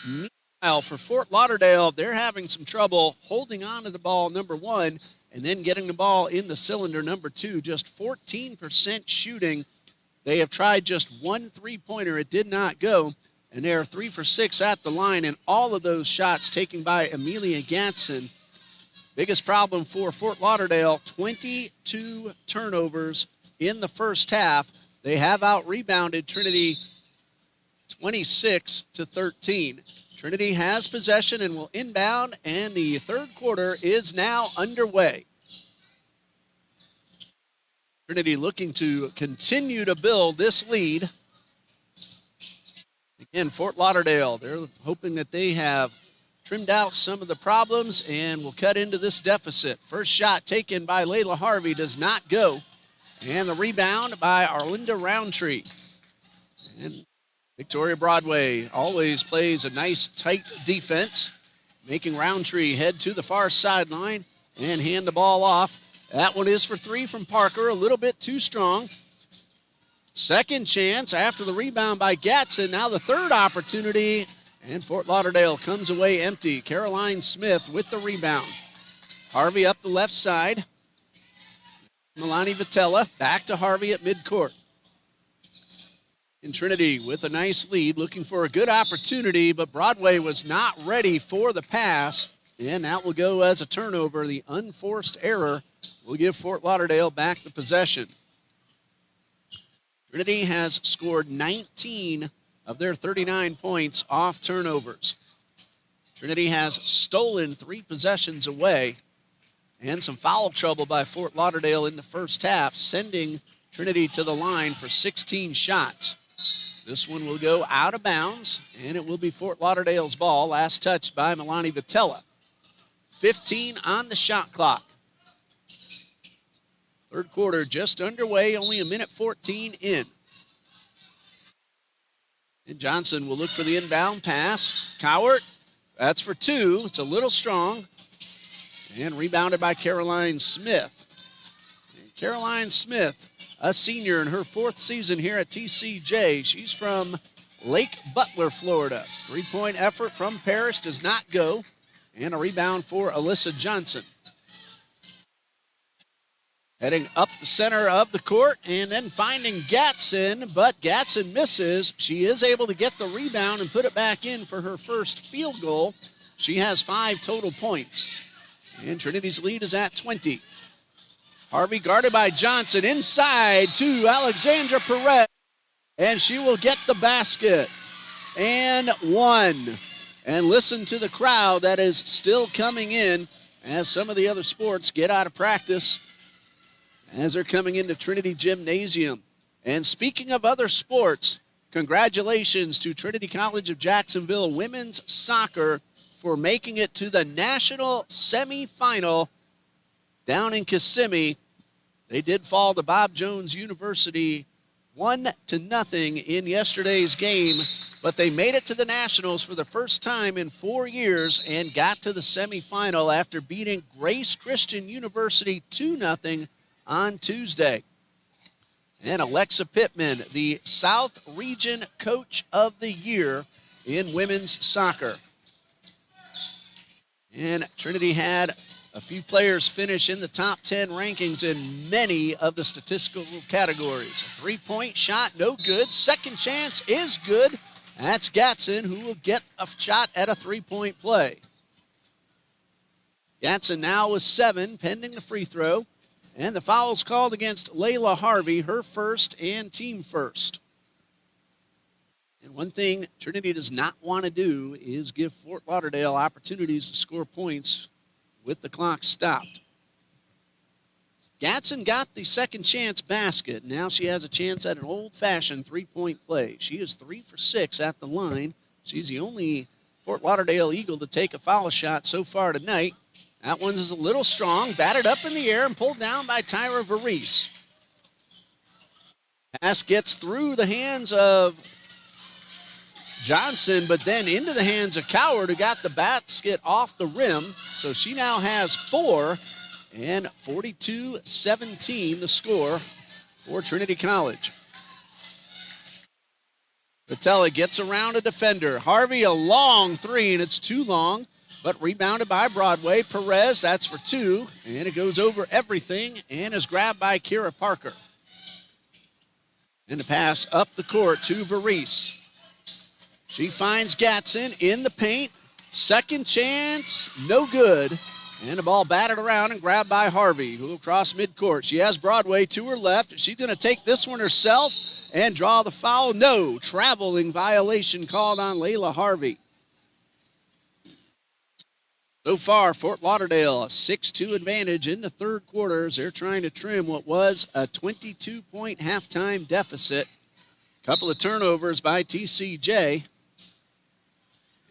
Meanwhile, for Fort Lauderdale, they're having some trouble holding on to the ball, number one, and then getting the ball in the cylinder, number two. Just 14% shooting. They have tried just one three-pointer. It did not go, and they are 3 for 6 at the line, and all of those shots taken by Amelia Gatson. Biggest problem for Fort Lauderdale, 22 turnovers in the first half. They have out-rebounded Trinity 26-13. Trinity has possession and will inbound, and the third quarter is now underway. Trinity looking to continue to build this lead. Again, Fort Lauderdale, they're hoping that they have trimmed out some of the problems and will cut into this deficit. First shot taken by Layla Harvey does not go. And the rebound by Arlinda Roundtree. And Victoria Broadway always plays a nice, tight defense, making Roundtree head to the far sideline and hand the ball off. That one is for 3 from Parker, a little bit too strong. Second chance after the rebound by Gatson. Now the third opportunity, and Fort Lauderdale comes away empty. Caroline Smith with the rebound. Harvey up the left side. Milani Vitella back to Harvey at midcourt. In Trinity with a nice lead, looking for a good opportunity, but Broadway was not ready for the pass, and that will go as a turnover. The unforced error will give Fort Lauderdale back the possession. Trinity has scored 19 of their 39 points off turnovers. Trinity has stolen 3 possessions away, and some foul trouble by Fort Lauderdale in the first half, sending Trinity to the line for 16 shots. This one will go out of bounds, and it will be Fort Lauderdale's ball, last touched by Milani Vitella. 15 on the shot clock. Third quarter just underway, only a minute 14 in. And Johnson will look for the inbound pass. Cowart, that's for 2. It's a little strong. And rebounded by Caroline Smith. And Caroline Smith, a senior in her 4th season here at TCJ. She's from Lake Butler, Florida. 3-point effort from Parrish does not go. And a rebound for Alyssa Johnson. Heading up the center of the court and then finding Gatson, but Gatson misses. She is able to get the rebound and put it back in for her first field goal. She has 5 total points. And Trinity's lead is at 20. Harvey guarded by Johnson inside to Alexandra Perez. And she will get the basket. And 1. And listen to the crowd that is still coming in as some of the other sports get out of practice as they're coming into Trinity Gymnasium. And speaking of other sports, congratulations to Trinity College of Jacksonville women's soccer for making it to the national semifinal down in Kissimmee. They did fall to Bob Jones University 1-0 in yesterday's game, but they made it to the Nationals for the first time in 4 years and got to the semifinal after beating Grace Christian University 2-0 on Tuesday. And Alexa Pittman, the South Region Coach of the Year in women's soccer. And Trinity had a few players finish in the top 10 rankings in many of the statistical categories. A 3-point shot, no good. Second chance is good. That's Gatson, who will get a shot at a 3-point play. Gatson now with 7, pending the free throw. And the foul's called against Layla Harvey, her first and team first. And one thing Trinity does not want to do is give Fort Lauderdale opportunities to score points with the clock stopped. Gatson got the second chance basket. Now she has a chance at an old-fashioned three-point play. She is 3 for 6 at the line. She's the only Fort Lauderdale Eagle to take a foul shot so far tonight. That one is a little strong, batted up in the air and pulled down by Tyra Varese. Pass gets through the hands of Johnson, but then into the hands of Coward, who got the basket off the rim. So she now has 4, and 42-17 the score for Trinity College. Patella gets around a defender. Harvey, a long three, and it's too long, but rebounded by Broadway. Perez, that's for 2, and it goes over everything and is grabbed by Kira Parker. And the pass up the court to Varese. She finds Gatson in the paint. Second chance, no good. And the ball batted around and grabbed by Harvey, who will cross midcourt. She has Broadway to her left. She's going to take this one herself and draw the foul. No, traveling violation called on Layla Harvey. So far, Fort Lauderdale, a 6-2 advantage in the third quarter as they're trying to trim what was a 22-point halftime deficit. Couple of turnovers by TCJ.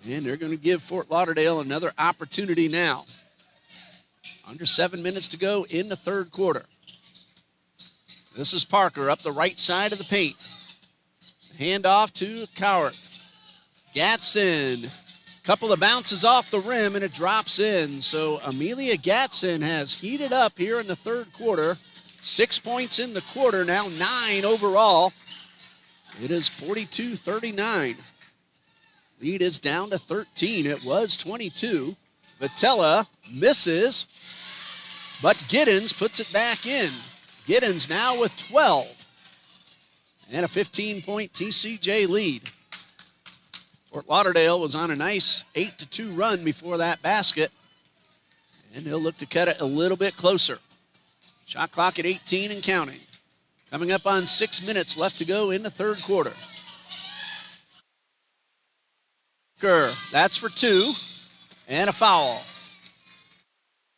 And they're going to give Fort Lauderdale another opportunity now. Under 7 minutes to go in the third quarter. This is Parker up the right side of the paint. Handoff to Cowart. Gatson. Couple of bounces off the rim and it drops in. So Amelia Gatson has heated up here in the third quarter. 6 points in the quarter, now 9 overall. It is 42-39. Lead is down to 13. It was 22. Vitella misses, but Giddens puts it back in. Giddens now with 12. And a 15-point TCJ lead. Fort Lauderdale was on a nice 8-2 run before that basket. And they'll look to cut it a little bit closer. Shot clock at 18 and counting. Coming up on 6 minutes left to go in the third quarter. That's for 2. And a foul.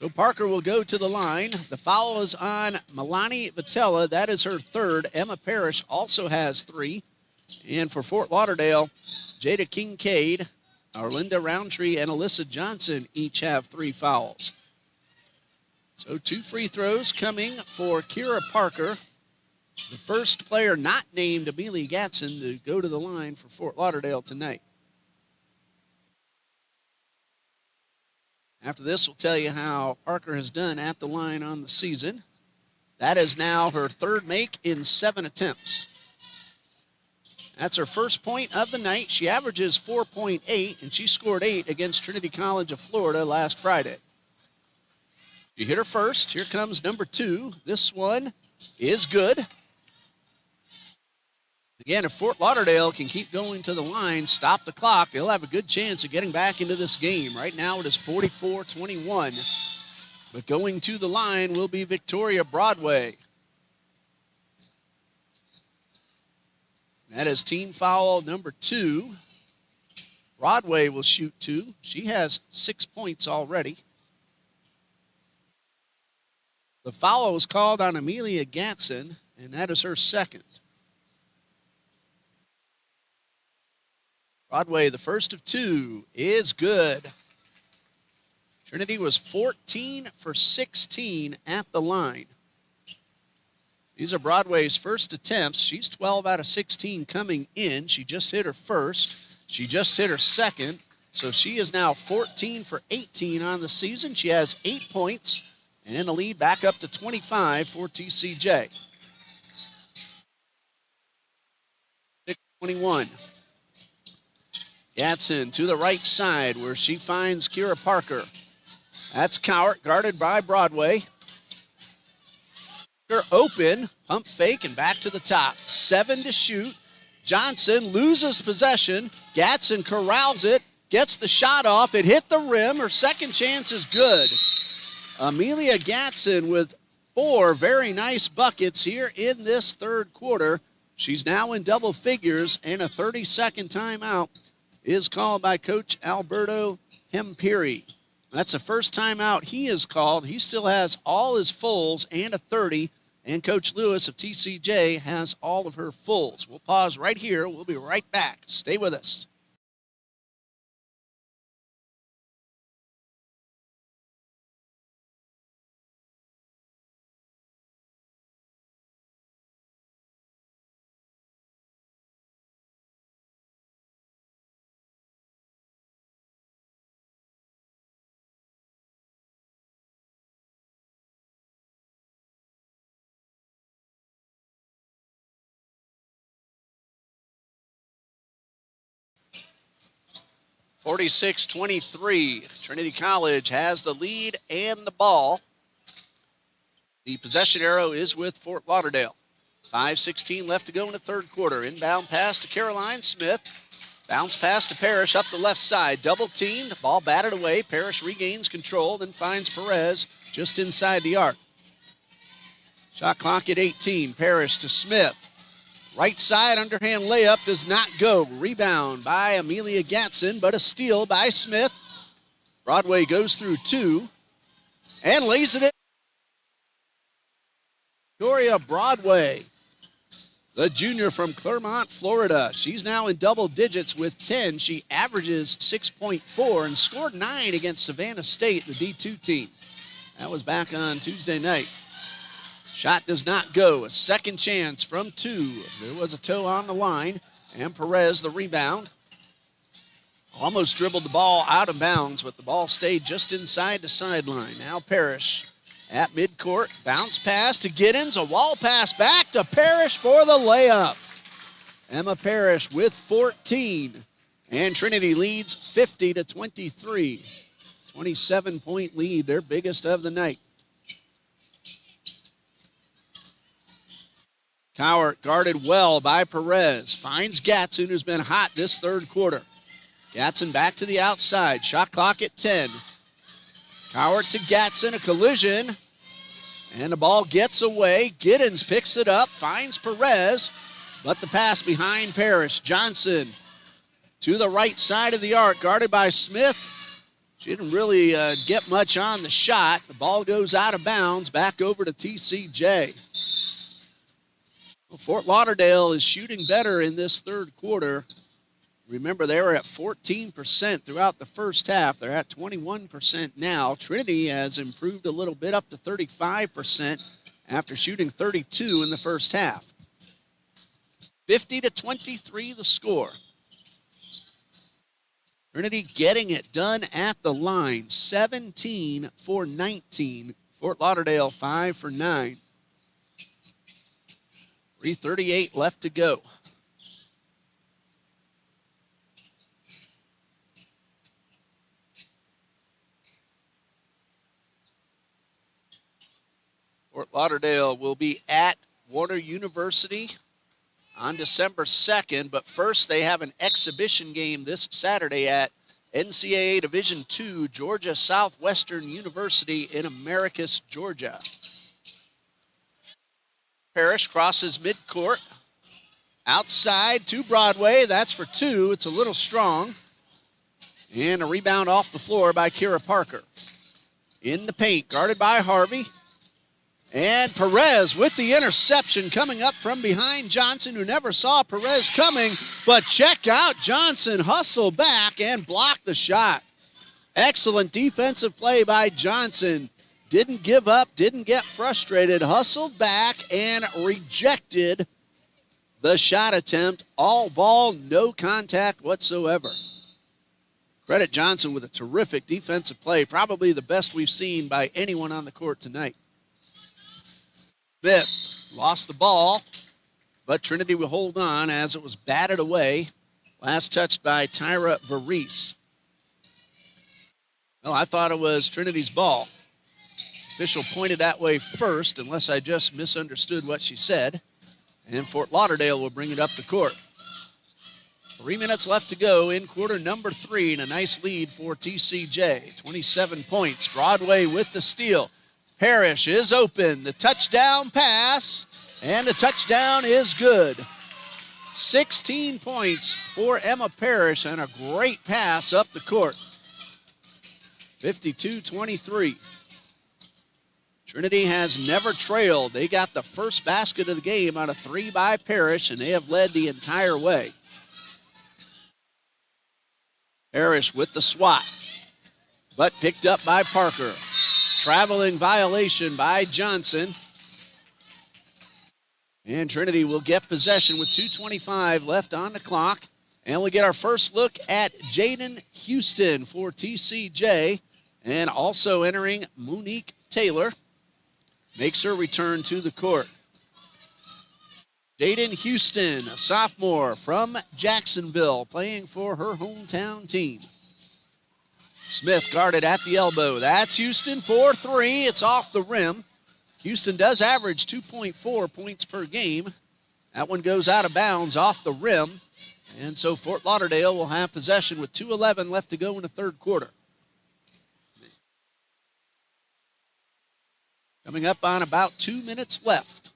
So Parker will go to the line. The foul is on Milani Vitella. That is her third. Emma Parrish also has 3. And for Fort Lauderdale, Jada Kincaid, Arlinda Roundtree, and Alyssa Johnson each have 3 fouls. So 2 free throws coming for Kira Parker, the first player not named Amelia Gatson to go to the line for Fort Lauderdale tonight. After this, we'll tell you how Parker has done at the line on the season. That is now her third make in 7 attempts. That's her first point of the night. She averages 4.8, and she scored 8 against Trinity College of Florida last Friday. She hit her first. Here comes number 2. This one is good. Again, if Fort Lauderdale can keep going to the line, stop the clock, they'll have a good chance of getting back into this game. Right now it is 44-21. But going to the line will be Victoria Broadway. That is team foul number 2. Broadway will shoot 2. She has 6 points already. The foul was called on Amelia Gatson, and that is her second. Broadway, the first of 2, is good. Trinity was 14 for 16 at the line. These are Broadway's first attempts. She's 12 out of 16 coming in. She just hit her first. She just hit her second. So she is now 14 for 18 on the season. She has 8 points. And the lead back up to 25 for TCJ. 6-21. Gatson to the right side where she finds Kira Parker. That's Cowart, guarded by Broadway. They're open, pump fake, and back to the top. 7 to shoot. Johnson loses possession. Gatson corrals it, gets the shot off. It hit the rim. Her second chance is good. Amelia Gatson with 4 very nice buckets here in this third quarter. She's now in double figures, and a 30-second timeout is called by Coach Alberto Hempiri. That's the first timeout he has called. He still has all his fulls and a 30, and Coach Lewis of TCJ has all of her fulls. We'll pause right here. We'll be right back. Stay with us. (46-23). Trinity College has the lead and the ball. The possession arrow is with Fort Lauderdale. 5:16 left to go in the third quarter. Inbound pass to Caroline Smith. Bounce pass to Parrish up the left side. Double teamed. Ball batted away. Parrish regains control, then finds Perez just inside the arc. Shot clock at 18. Parrish to Smith. Right side underhand layup does not go. Rebound by Amelia Gatson, but a steal by Smith. Broadway goes through two and lays it in. Victoria Broadway, the junior from Clermont, Florida. She's now in double digits with 10. She averages 6.4 and scored 9 against Savannah State, the D2 team. That was back on Tuesday night. Shot does not go. A second chance from two. There was a toe on the line, and Perez the rebound. Almost dribbled the ball out of bounds, but the ball stayed just inside the sideline. Now Parrish at midcourt. Bounce pass to Giddens. A wall pass back to Parrish for the layup. Emma Parrish with 14. And Trinity leads 50-23. 27-point lead, their biggest of the night. Cowart guarded well by Perez. Finds Gatson, who's been hot this third quarter. Gatson back to the outside. Shot clock at 10. Cowart to Gatson, a collision. And the ball gets away. Giddens picks it up, finds Perez. But the pass behind Parrish. Johnson to the right side of the arc, guarded by Smith. She didn't really get much on the shot. The ball goes out of bounds, back over to TCJ. Well, Fort Lauderdale is shooting better in this third quarter. Remember, they were at 14% throughout the first half. They're at 21% now. Trinity has improved a little bit up to 35% after shooting 32 in the first half. 50-23 the score. Trinity getting it done at the line. 17 for 19. Fort Lauderdale 5 for 9. 3:38 left to go. Fort Lauderdale will be at Warner University on December 2nd, but first they have an exhibition game this Saturday at NCAA Division II, Georgia Southwestern University in Americus, Georgia. Parrish crosses midcourt. Outside to Broadway. That's for two. It's a little strong. And a rebound off the floor by Kira Parker. In the paint, guarded by Harvey. And Perez with the interception coming up from behind Johnson, who never saw Perez coming. But check out Johnson hustle back and block the shot. Excellent defensive play by Johnson. Didn't give up, didn't get frustrated, hustled back and rejected the shot attempt. All ball, no contact whatsoever. Credit Johnson with a terrific defensive play, probably the best we've seen by anyone on the court tonight. Smith lost the ball, but Trinity will hold on as it was batted away. Last touched by Tyra Varese. Well, I thought it was Trinity's ball. Official pointed that way first, unless I just misunderstood what she said. And Fort Lauderdale will bring it up the court. 3 minutes left to go in quarter number 3, and a nice lead for TCJ. 27 points. Broadway with the steal. Parrish is open. The touchdown pass, and the touchdown is good. 16 points for Emma Parrish, and a great pass up the court. 52-23. Trinity has never trailed. They got the first basket of the game out of 3 by Parrish, and they have led the entire way. Parrish with the swat, but picked up by Parker. Traveling violation by Johnson. And Trinity will get possession with 2:25 left on the clock. And we'll get our first look at Jaden Houston for TCJ. And also entering Monique Taylor. Makes her return to the court. Jaden Houston, a sophomore from Jacksonville, playing for her hometown team. Smith guarded at the elbow. That's Houston for 3. It's off the rim. Houston does average 2.4 points per game. That one goes out of bounds off the rim. And so Fort Lauderdale will have possession with 2:11 left to go in the third quarter. Coming up on about 2 minutes left.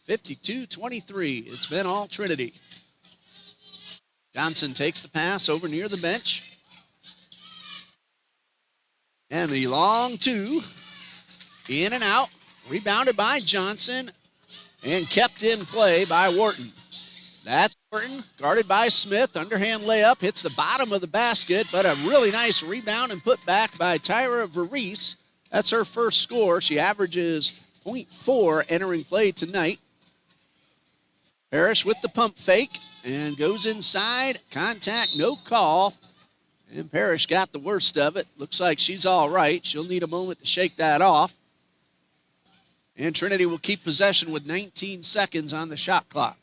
52-23. It's been all Trinity. Johnson takes the pass over near the bench. And the long 2. In and out. Rebounded by Johnson. And kept in play by Wharton. That's Wharton, guarded by Smith. Underhand layup. Hits the bottom of the basket. But a really nice rebound and put back by Tyra Varese. That's her first score. She averages .4 entering play tonight. Parrish with the pump fake and goes inside. Contact, no call. And Parrish got the worst of it. Looks like she's all right. She'll need a moment to shake that off. And Trinity will keep possession with 19 seconds on the shot clock.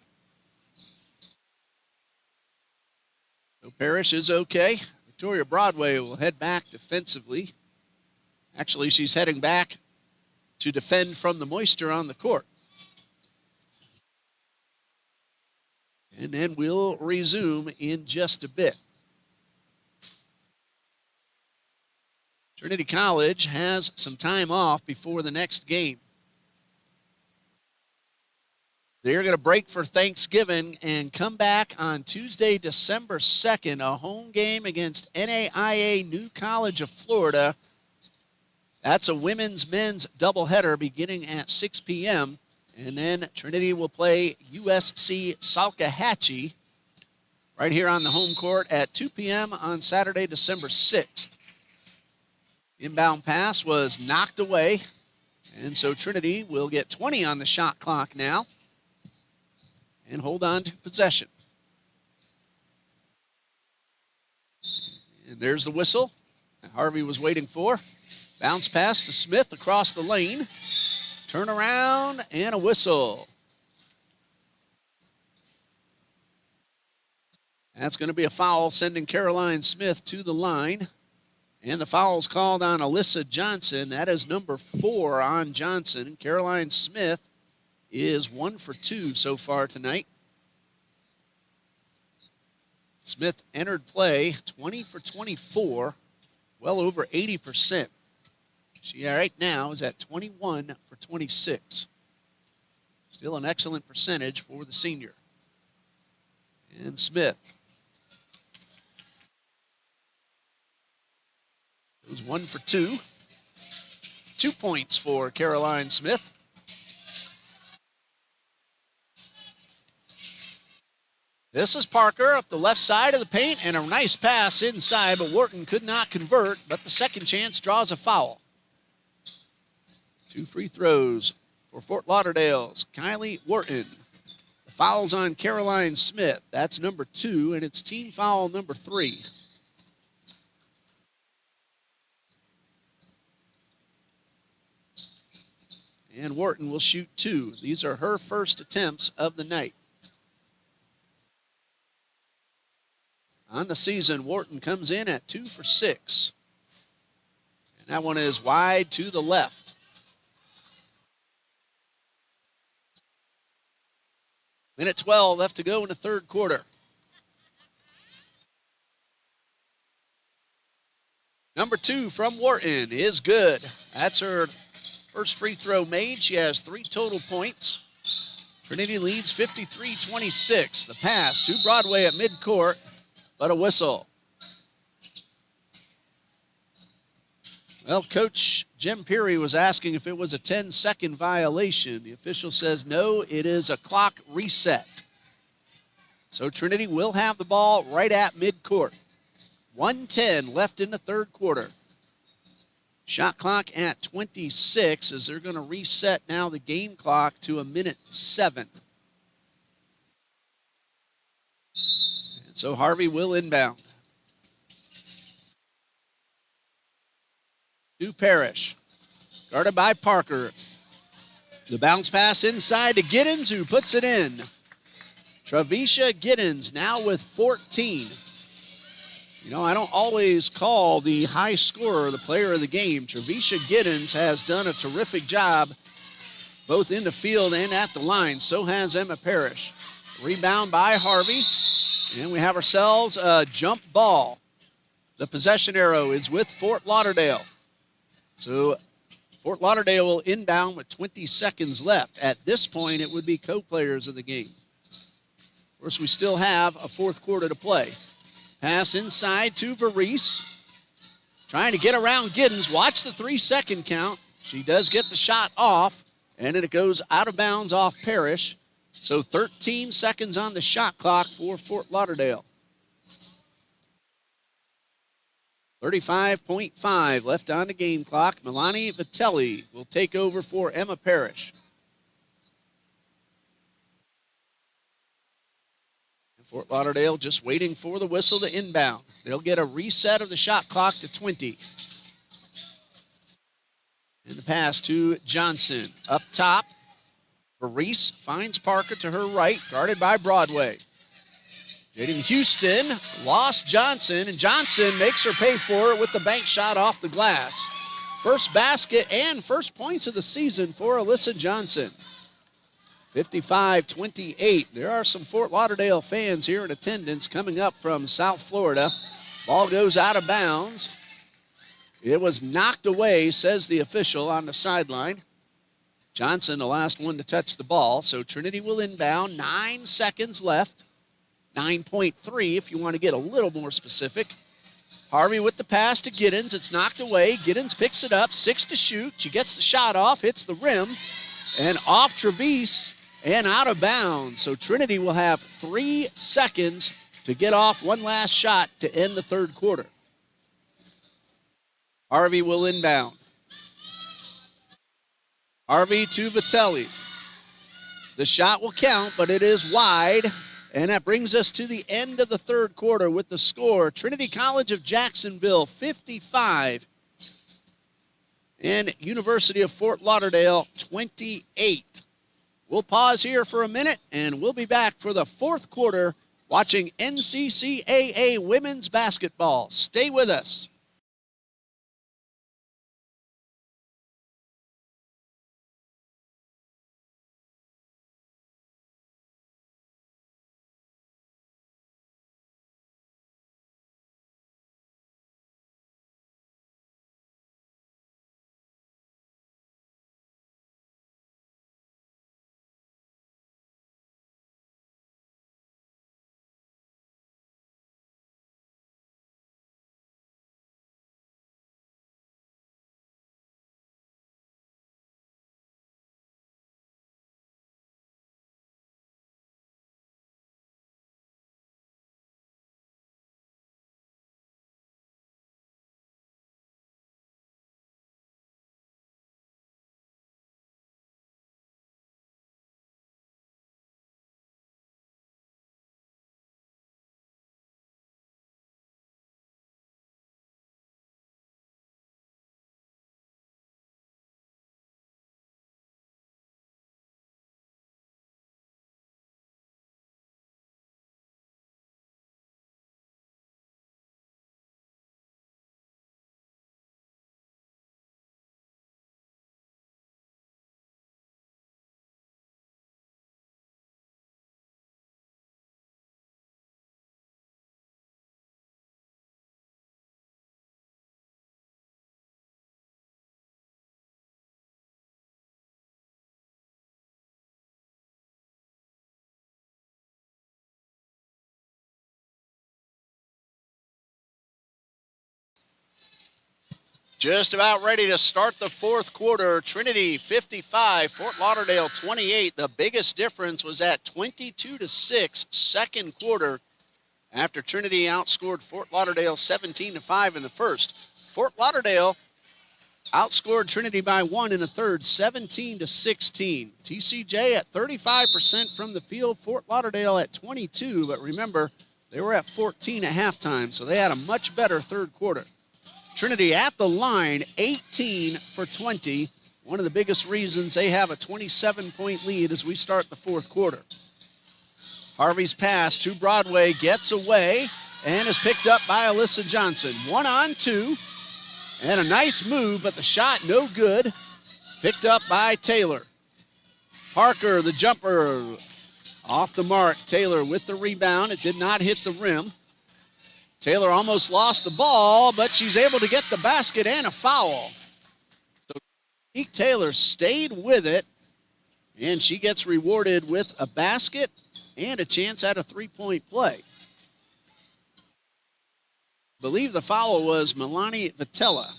So Parrish is okay. Victoria Broadway will head back defensively. Actually, she's heading back to defend from the moisture on the court. And then we'll resume in just a bit. Trinity College has some time off before the next game. They're going to break for Thanksgiving and come back on Tuesday, December 2nd, a home game against NAIA New College of Florida. That's a women's-men's doubleheader beginning at 6 p.m., and then Trinity will play USC Salkehatchie right here on the home court at 2 p.m. on Saturday, December 6th. Inbound pass was knocked away, and so Trinity will get 20 on the shot clock now and hold on to possession. And there's the whistle that Harvey was waiting for. Bounce pass to Smith across the lane. Turn around and a whistle. That's going to be a foul, sending Caroline Smith to the line. And the foul's called on Alyssa Johnson. That is number 4 on Johnson. Caroline Smith is 1 for 2 so far tonight. Smith entered play 20 for 24, well over 80%. She right now is at 21 for 26. Still an excellent percentage for the senior. And Smith goes 1 for 2. 2 points for Caroline Smith. This is Parker up the left side of the paint, and a nice pass inside, but Wharton could not convert, but the second chance draws a foul. 2 free throws for Fort Lauderdale's Kylie Wharton. The foul's on Caroline Smith. That's number 2, and it's team foul number 3. And Wharton will shoot 2. These are her first attempts of the night. On the season, Wharton comes in at 2 for 6. And that one is wide to the left. Minute 12 left to go in the third quarter. Number 2 from Wharton is good. That's her first free throw made. She has 3 total points. Trinity leads 53-26. The pass to Broadway at midcourt, but a whistle. Well, Coach Jim Peary was asking if it was a 10-second violation. The official says no, it is a clock reset. So Trinity will have the ball right at midcourt. 1:10 left in the third quarter. Shot clock at 26 as they're going to reset now the game clock to 1:07. And so Harvey will inbound. To Parrish. Guarded by Parker. The bounce pass inside to Giddens, who puts it in. Travisha Giddens now with 14. You know, I don't always call the high scorer the player of the game. Travisha Giddens has done a terrific job both in the field and at the line. So has Emma Parrish. Rebound by Harvey. And we have ourselves a jump ball. The possession arrow is with Fort Lauderdale. So Fort Lauderdale will inbound with 20 seconds left. At this point, it would be co-players of the game. Of course, we still have a fourth quarter to play. Pass inside to Varese. Trying to get around Giddens. Watch the 3-second count. She does get the shot off, and then it goes out of bounds off Parrish. So 13 seconds on the shot clock for Fort Lauderdale. 35.5 left on the game clock. Milani Vitelli will take over for Emma Parrish. Fort Lauderdale just waiting for the whistle to inbound. They'll get a reset of the shot clock to 20. And the pass to Johnson. Up top, Varese finds Parker to her right, guarded by Broadway. Jaden Houston lost Johnson, and Johnson makes her pay for it with the bank shot off the glass. First basket and first points of the season for Alyssa Johnson. 55-28. There are some Fort Lauderdale fans here in attendance coming up from South Florida. Ball goes out of bounds. It was knocked away, says the official on the sideline. Johnson, the last one to touch the ball. So Trinity will inbound. 9 seconds left. 9.3 if you want to get a little more specific. Harvey with the pass to Giddens. It's knocked away. Giddens picks it up. 6 to shoot. She gets the shot off, hits the rim, and off Travis and out of bounds. So Trinity will have 3 seconds to get off one last shot to end the third quarter. Harvey will inbound. Harvey to Vitelli. The shot will count, but it is wide. And that brings us to the end of the third quarter with the score. Trinity College of Jacksonville, 55. And University of Fort Lauderdale, 28. We'll pause here for a minute, and we'll be back for the fourth quarter watching NCCAA women's basketball. Stay with us. Just about ready to start the fourth quarter. Trinity 55, Fort Lauderdale 28. The biggest difference was at 22-6 second quarter after Trinity outscored Fort Lauderdale 17-5 in the first. Fort Lauderdale outscored Trinity by 1 in the third, 17-16. TCJ at 35% from the field, Fort Lauderdale at 22, but remember, they were at 14 at halftime, so they had a much better third quarter. Trinity at the line, 18 for 20. One of the biggest reasons they have a 27-point lead as we start the fourth quarter. Harvey's pass to Broadway gets away and is picked up by Alyssa Johnson. 1-on-2 and a nice move, but the shot no good. Picked up by Taylor. Parker, the jumper, off the mark. Taylor with the rebound. It did not hit the rim. Taylor almost lost the ball, but she's able to get the basket and a foul. So Taylor stayed with it, and she gets rewarded with a basket and a chance at a three-point play. I believe the foul was Milani Vitella.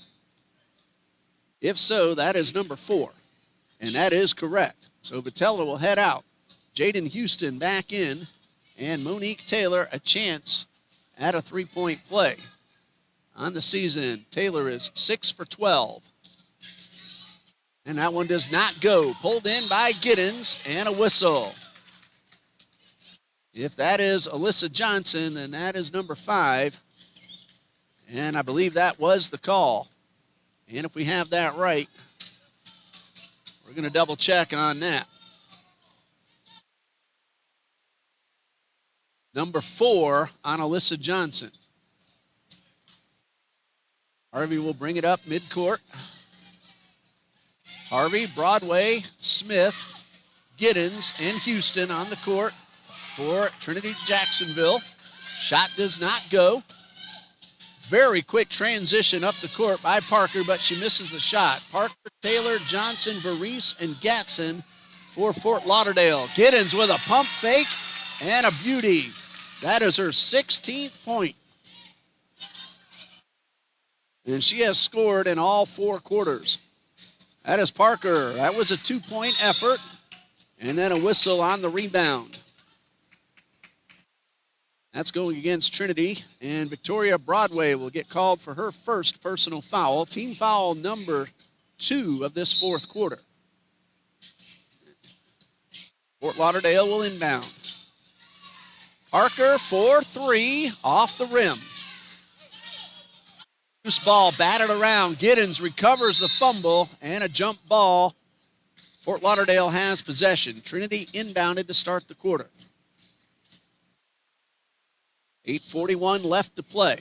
If so, that is number 4, and that is correct. So Vitella will head out. Jaden Houston back in, and Monique Taylor a chance at a three-point play. On the season, Taylor is 6 for 12. And that one does not go. Pulled in by Giddens and a whistle. If that is Alyssa Johnson, then that is number 5. And I believe that was the call. And if we have that right, we're going to double check on that. Number 4 on Alyssa Johnson. Harvey will bring it up midcourt. Harvey, Broadway, Smith, Giddens, and Houston on the court for Trinity Jacksonville. Shot does not go. Very quick transition up the court by Parker, but she misses the shot. Parker, Taylor, Johnson, Varese, and Gatson for Fort Lauderdale. Giddens with a pump fake and a beauty. That is her 16th point. And she has scored in all 4 quarters. That is Parker. That was a 2-point effort. And then a whistle on the rebound. That's going against Trinity. And Victoria Broadway will get called for her first personal foul. Team foul number 2 of this fourth quarter. Fort Lauderdale will inbound. Parker for 3 off the rim. Loose ball batted around. Giddens recovers the fumble and a jump ball. Fort Lauderdale has possession. Trinity inbounded to start the quarter. 8:41 left to play.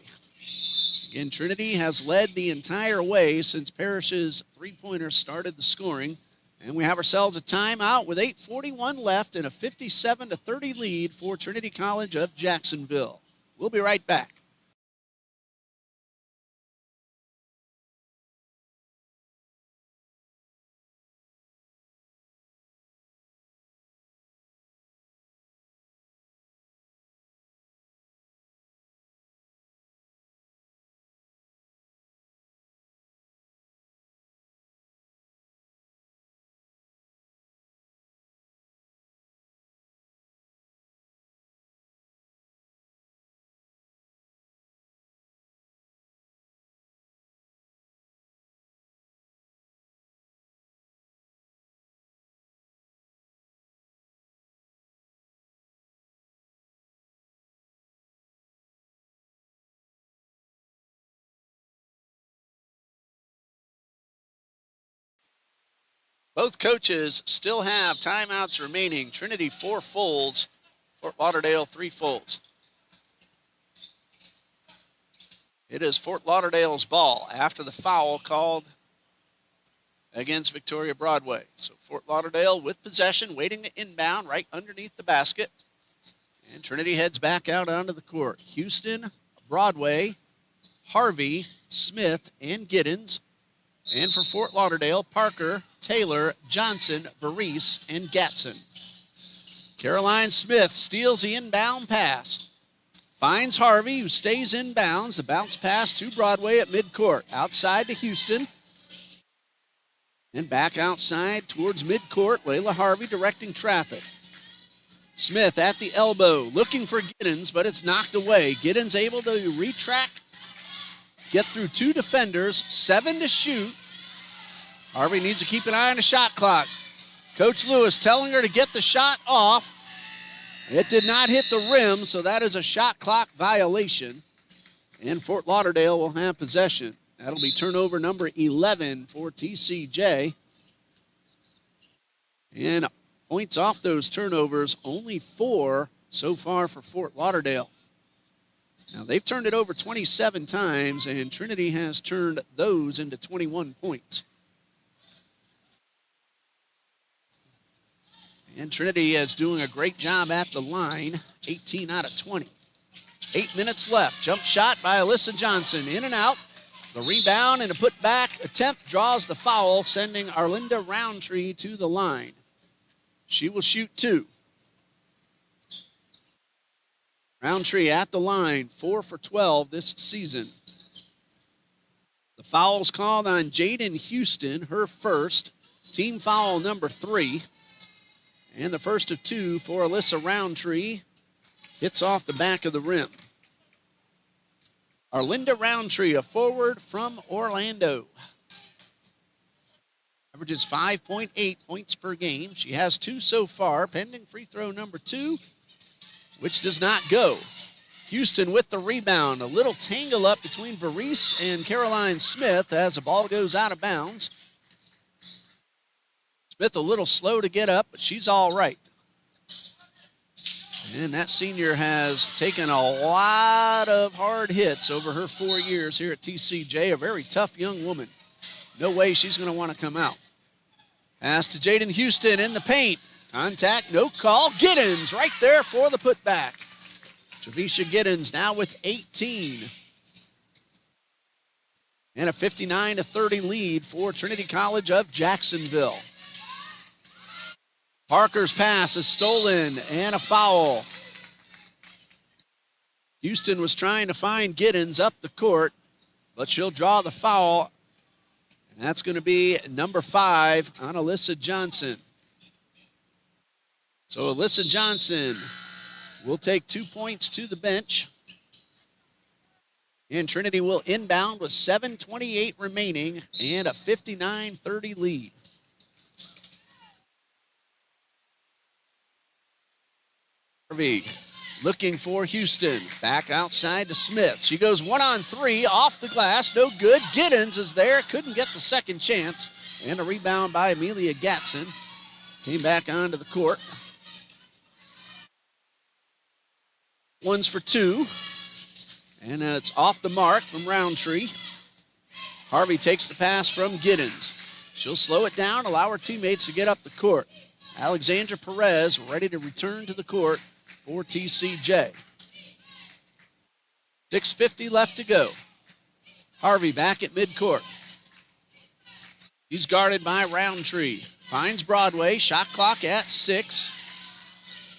Again, Trinity has led the entire way since Parrish's three-pointer started the scoring. And we have ourselves a timeout with 8:41 left and a 57-30 lead for Trinity College of Jacksonville. We'll be right back. Both coaches still have timeouts remaining. Trinity 4 fulls, Fort Lauderdale 3 fulls. It is Fort Lauderdale's ball after the foul called against Victoria Broadway. So Fort Lauderdale with possession, waiting to inbound right underneath the basket. And Trinity heads back out onto the court. Houston, Broadway, Harvey, Smith, and Giddens. And for Fort Lauderdale, Parker, Taylor, Johnson, Varese, and Gatson. Caroline Smith steals the inbound pass. Finds Harvey, who stays in bounds. The bounce pass to Broadway at midcourt. Outside to Houston. And back outside towards midcourt. Layla Harvey directing traffic. Smith at the elbow, looking for Giddens, but it's knocked away. Giddens able to retrack, get through 2 defenders, 7 to shoot. Harvey needs to keep an eye on the shot clock. Coach Lewis telling her to get the shot off. It did not hit the rim, so that is a shot clock violation. And Fort Lauderdale will have possession. That'll be turnover number 11 for TCJ. And points off those turnovers, only 4 so far for Fort Lauderdale. Now, they've turned it over 27 times, and Trinity has turned those into 21 points. And Trinity is doing a great job at the line, 18 out of 20. 8 minutes left. Jump shot by Alyssa Johnson, in and out. The rebound and a put-back attempt draws the foul, sending Arlinda Roundtree to the line. She will shoot 2. Roundtree at the line, 4 for 12 this season. The foul's called on Jaden Houston, her first. Team foul number 3. And the first of 2 for Alyssa Roundtree. Hits off the back of the rim. Arlinda Roundtree, a forward from Orlando. Averages 5.8 points per game. She has 2 so far, pending free throw number 2, which does not go. Houston with the rebound. A little tangle up between Varese and Caroline Smith as the ball goes out of bounds. Smith a little slow to get up, but she's all right. And that senior has taken a lot of hard hits over her 4 years here at TCJ. A very tough young woman. No way she's going to want to come out. Pass to Jaden Houston in the paint. Contact, no call. Giddens right there for the putback. Trevisha Giddens now with 18. And a 59-30 lead for Trinity College of Jacksonville. Parker's pass is stolen and a foul. Houston was trying to find Giddens up the court, but she'll draw the foul. And that's going to be number 5 on Alyssa Johnson. So Alyssa Johnson will take 2 points to the bench. And Trinity will inbound with 7:28 remaining and a 59-30 lead. Harvey looking for Houston. Back outside to Smith. She goes 1-on-3 off the glass. No good. Giddens is there. Couldn't get the second chance. And a rebound by Amelia Gatson. Came back onto the court. 1's for 2. And it's off the mark from Roundtree. Harvey takes the pass from Giddens. She'll slow it down, allow her teammates to get up the court. Alexandra Perez ready to return to the court for TCJ. 6:50 left to go. Harvey back at midcourt. He's guarded by Roundtree. Finds Broadway. Shot clock at 6.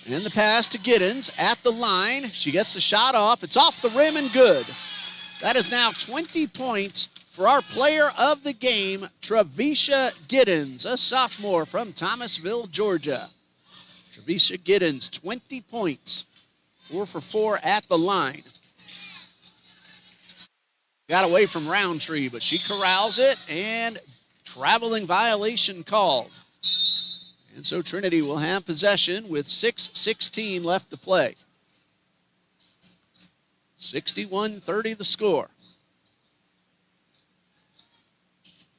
And the pass to Giddens at the line. She gets the shot off. It's off the rim and good. That is now 20 points for our player of the game, Trevisha Giddens, a sophomore from Thomasville, Georgia. Trevisha Giddens, 20 points, 4 for 4 at the line. Got away from Roundtree, but she corrals it, and traveling violation called. And so Trinity will have possession with 6:16 left to play. 61-30 the score.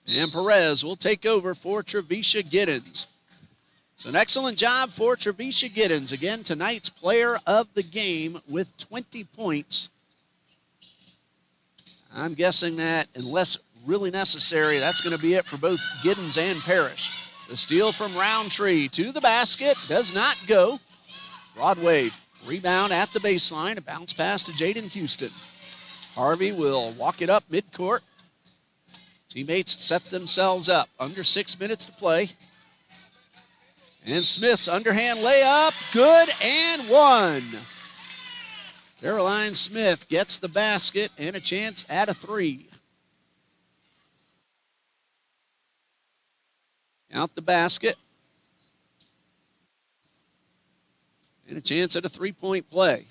And Perez will take over for Trevisha Giddens. So an excellent job for Trevisha Giddens. Again, tonight's player of the game with 20 points. I'm guessing that unless really necessary, that's going to be it for both Giddens and Parrish. The steal from Roundtree to the basket does not go. Broadway rebound at the baseline. A bounce pass to Jaden Houston. Harvey will walk it up midcourt. Teammates set themselves up. Under 6 minutes to play. And Smith's underhand layup. Good and one. Caroline Smith gets the basket and a chance at a three. Out the basket. And a chance at a three-point play.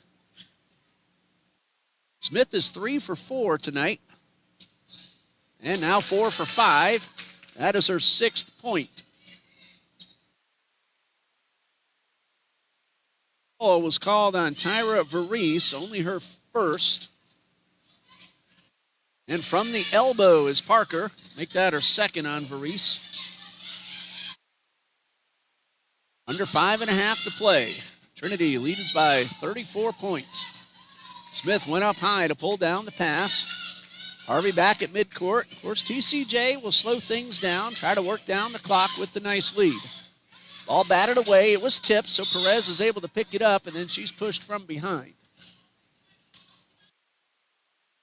Smith is 3 for 4 tonight. And now 4 for 5. That is her 6th point. Foul was called on Tyra Varese, only her first. And from the elbow is Parker. Make that her second on Varese. Under 5.5 to play. Trinity leads by 34 points. Smith went up high to pull down the pass. Harvey back at midcourt. Of course, TCJ will slow things down, try to work down the clock with the nice lead. Ball batted away. It was tipped, so Perez is able to pick it up, and then she's pushed from behind.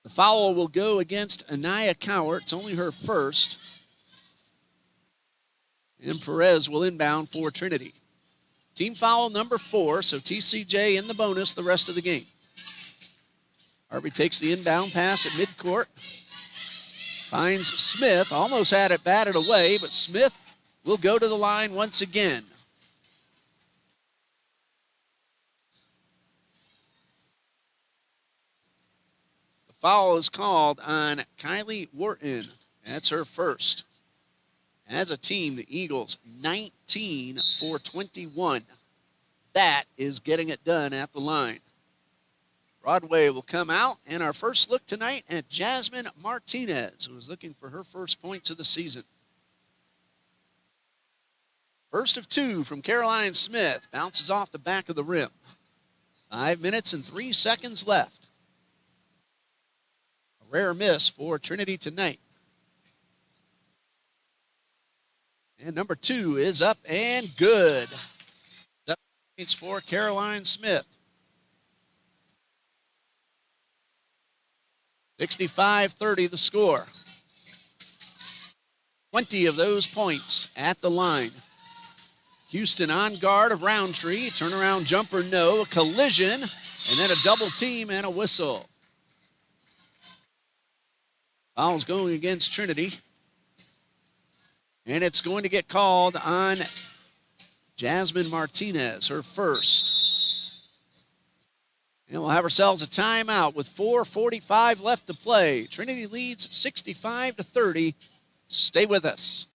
The foul will go against Anaya Cowart. It's only her first. And Perez will inbound for Trinity. Team foul number 4, so TCJ in the bonus the rest of the game. Harvey takes the inbound pass at midcourt. Finds Smith. Almost had it batted away, but Smith will go to the line once again. The foul is called on Kylie Wharton. That's her first. As a team, the Eagles 19 for 21. That is getting it done at the line. Broadway will come out, and our first look tonight at Jasmine Martinez, who is looking for her first points of the season. First of 2 from Caroline Smith. Bounces off the back of the rim. 5 minutes and 3 seconds left. A rare miss for Trinity tonight. And number 2 is up and good. 7 points for Caroline Smith. 65-30 the score. 20 of those points at the line. Houston on guard of Roundtree. Turnaround jumper, no. A collision, and then a double team and a whistle. Foul's going against Trinity. And it's going to get called on Jasmine Martinez, her first. And we'll have ourselves a timeout with 4:45 left to play. Trinity leads 65-30. Stay with us.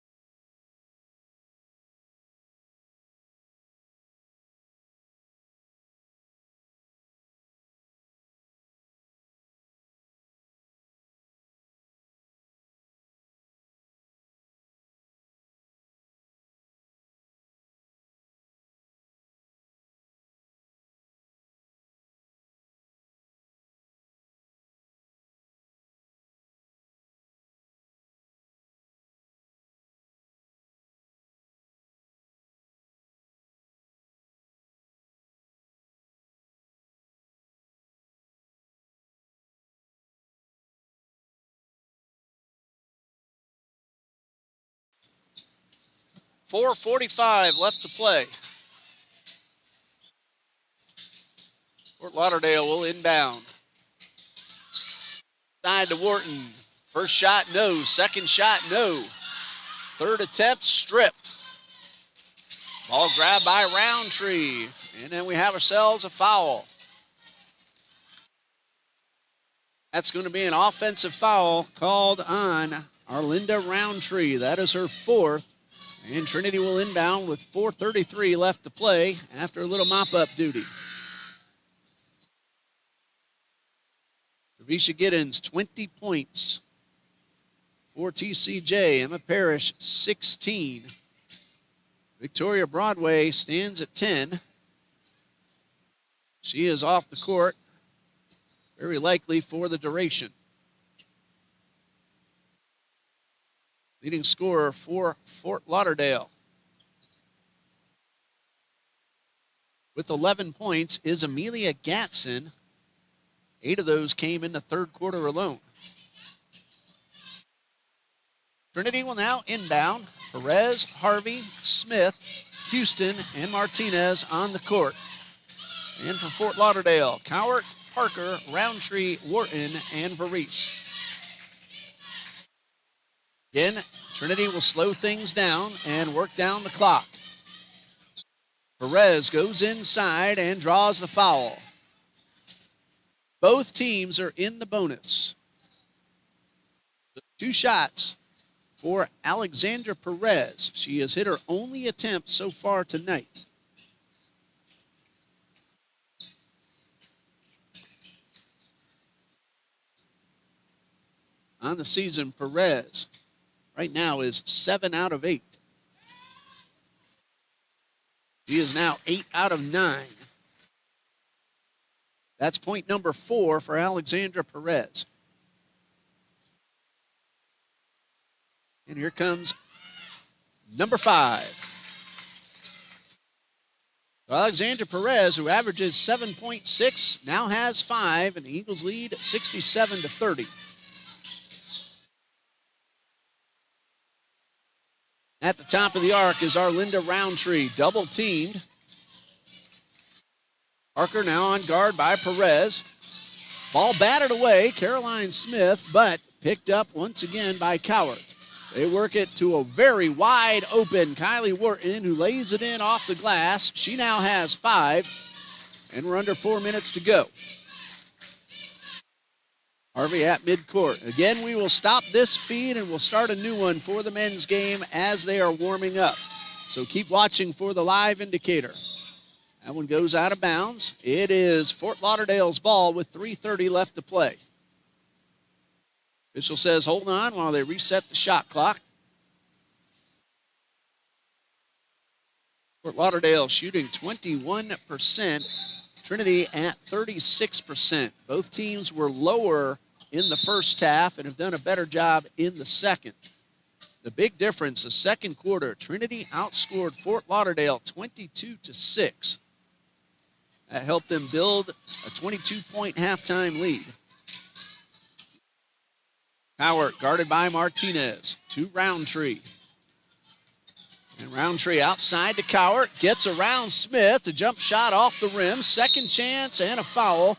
.445 left to play. Fort Lauderdale will inbound. Side to Wharton. First shot, no. Second shot, no. Third attempt, stripped. Ball grabbed by Roundtree. And then we have ourselves a foul. That's going to be an offensive foul called on Arlinda Roundtree. That is her 4th. And Trinity will inbound with 4:33 left to play after a little mop-up duty. Trevisha Giddens, 20 points for TCJ. Emma Parrish, 16. Victoria Broadway stands at 10. She is off the court, very likely for the duration. Leading scorer for Fort Lauderdale with 11 points is Amelia Gatson. 8 of those came in the third quarter alone. Trinity will now inbound. Perez, Harvey, Smith, Houston, and Martinez on the court. And for Fort Lauderdale, Cowart, Parker, Roundtree, Wharton, and Varese. Again, Trinity will slow things down and work down the clock. Perez goes inside and draws the foul. Both teams are in the bonus. 2 shots for Alexandra Perez. She has hit her only attempt so far tonight. On the season, Perez right now is 7 out of 8. She is now 8 out of 9. That's point number 4 for Alexandra Perez. And here comes number 5. Alexandra Perez, who averages 7.6, now has 5, and the Eagles lead 67-30. At the top of the arc is Arlinda Roundtree, double teamed. Parker now on guard by Perez. Ball batted away, Caroline Smith, but picked up once again by Cowart. They work it to a very wide open Kylie Wharton, who lays it in off the glass. She now has 5, and we're under 4 minutes to go. Harvey at midcourt. Again, we will stop this feed and we'll start a new one for the men's game as they are warming up. So keep watching for the live indicator. That one goes out of bounds. It is Fort Lauderdale's ball with 3:30 left to play. Official says hold on while they reset the shot clock. Fort Lauderdale shooting 21%. Trinity at 36%. Both teams were lower in the first half and have done a better job in the second. The big difference, the second quarter, Trinity outscored Fort Lauderdale 22-6. That helped them build a 22-point halftime lead. Cowart guarded by Martinez to Roundtree. And Roundtree outside to Cowart, gets around Smith, a jump shot off the rim, second chance and a foul.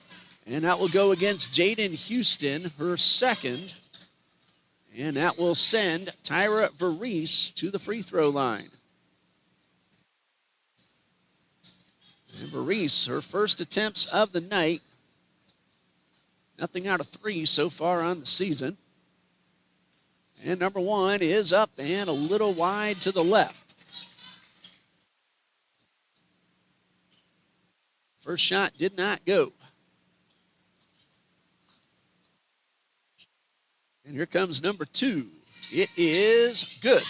And that will go against Jaden Houston, her second. And that will send Tyra Varese to the free throw line. And Varese, her first attempts of the night. Nothing out of 3 so far on the season. And number 1 is up and a little wide to the left. First shot did not go. And here comes number 2. It is good.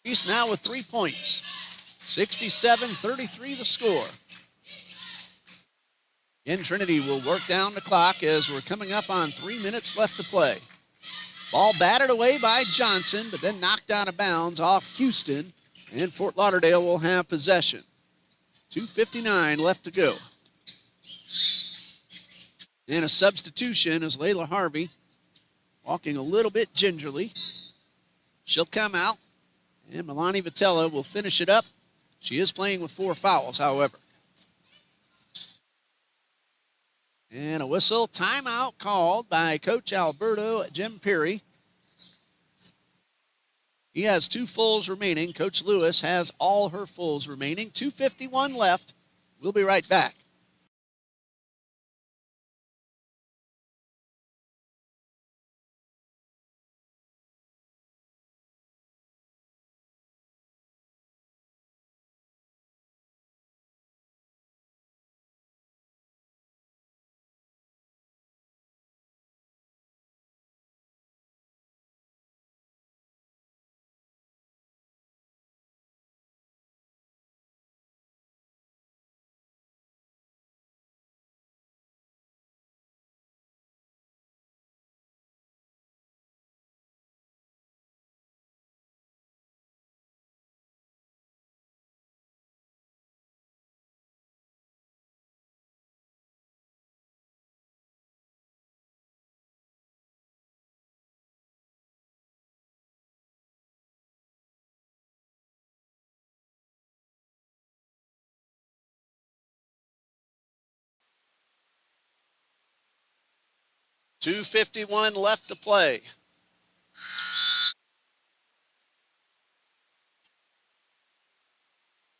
He's now with 3 points. 67-33 the score. And Trinity will work down the clock as we're coming up on 3 minutes left to play. Ball batted away by Johnson, but then knocked out of bounds off Houston. And Fort Lauderdale will have possession. 2:59 left to go. And a substitution is Layla Harvey, walking a little bit gingerly. She'll come out, and Milani Vitella will finish it up. She is playing with 4 fouls, however. And a whistle, timeout called by Coach Alberto Gempiri. He has 2 fulls remaining. Coach Lewis has all her fulls remaining. 2:51 left. We'll be right back. 2:51 left to play.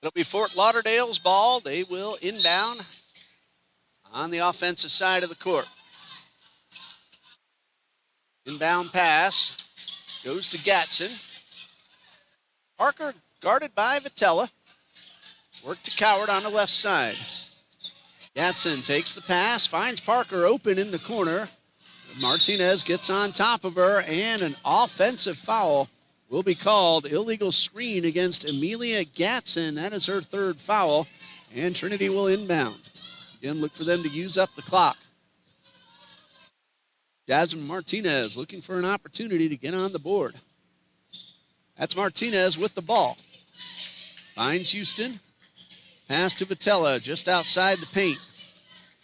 It'll be Fort Lauderdale's ball. They will inbound on the offensive side of the court. Inbound pass goes to Gatson. Parker guarded by Vitella. Work to Coward on the left side. Gatson takes the pass, finds Parker open in the corner. Martinez gets on top of her, and an offensive foul will be called. Illegal screen against Amelia Gatson. That is her third foul, and Trinity will inbound. Again, look for them to use up the clock. Jasmine Martinez looking for an opportunity to get on the board. That's Martinez with the ball. Finds Houston. Pass to Vitella just outside the paint.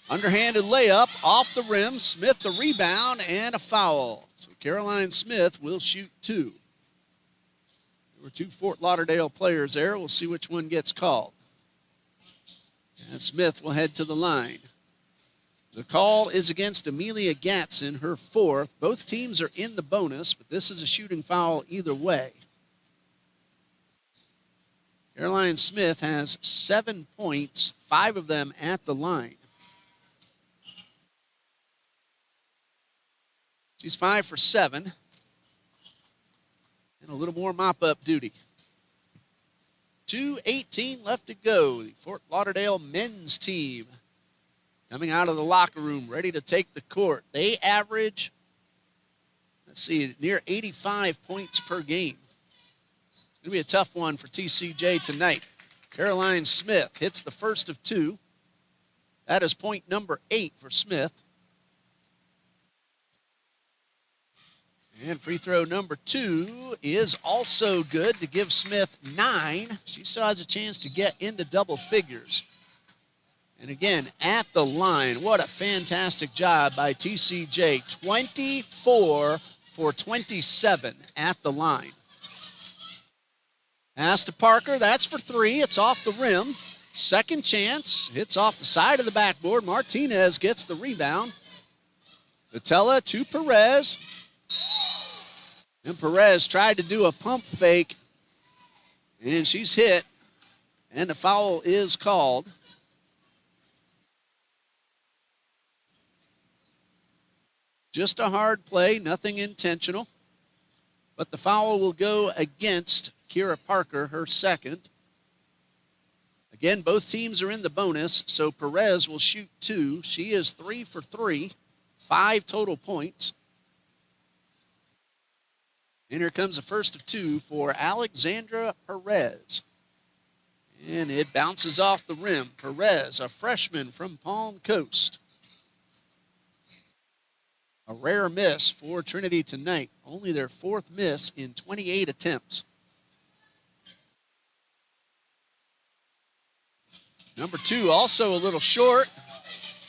Underhanded layup off the rim. Smith the rebound and a foul. So Caroline Smith will shoot two. There were two Fort Lauderdale players there. We'll see which one gets called. And Smith will head to the line. The call is against Amelia Gatson, her fourth. Both teams are in the bonus, but this is a shooting foul either way. Caroline Smith has 7 points, 5 of them at the line. She's 5 for 7. And a little more mop-up duty. 2:18 left to go. The Fort Lauderdale men's team coming out of the locker room, ready to take the court. They average, near 85 points per game. It's going to be a tough one for TCJ tonight. Caroline Smith hits the first of two. That is point number 8 for Smith. And free throw number 2 is also good to give Smith 9. She still has a chance to get into double figures. And again, at the line, what a fantastic job by TCJ. 24 for 27 at the line. Pass to Parker, that's for 3. It's off the rim. Second chance, hits off the side of the backboard. Martinez gets the rebound. Vitella to Perez. And Perez tried to do a pump fake, and she's hit, and the foul is called. Just a hard play, nothing intentional. But the foul will go against Kira Parker, her second. Again, both teams are in the bonus, so Perez will shoot 2. She is 3 for 3, 5 total points. And here comes the first of 2 for Alexandra Perez. And it bounces off the rim. Perez, a freshman from Palm Coast. A rare miss for Trinity tonight. Only their 4th miss in 28 attempts. Number 2 also a little short.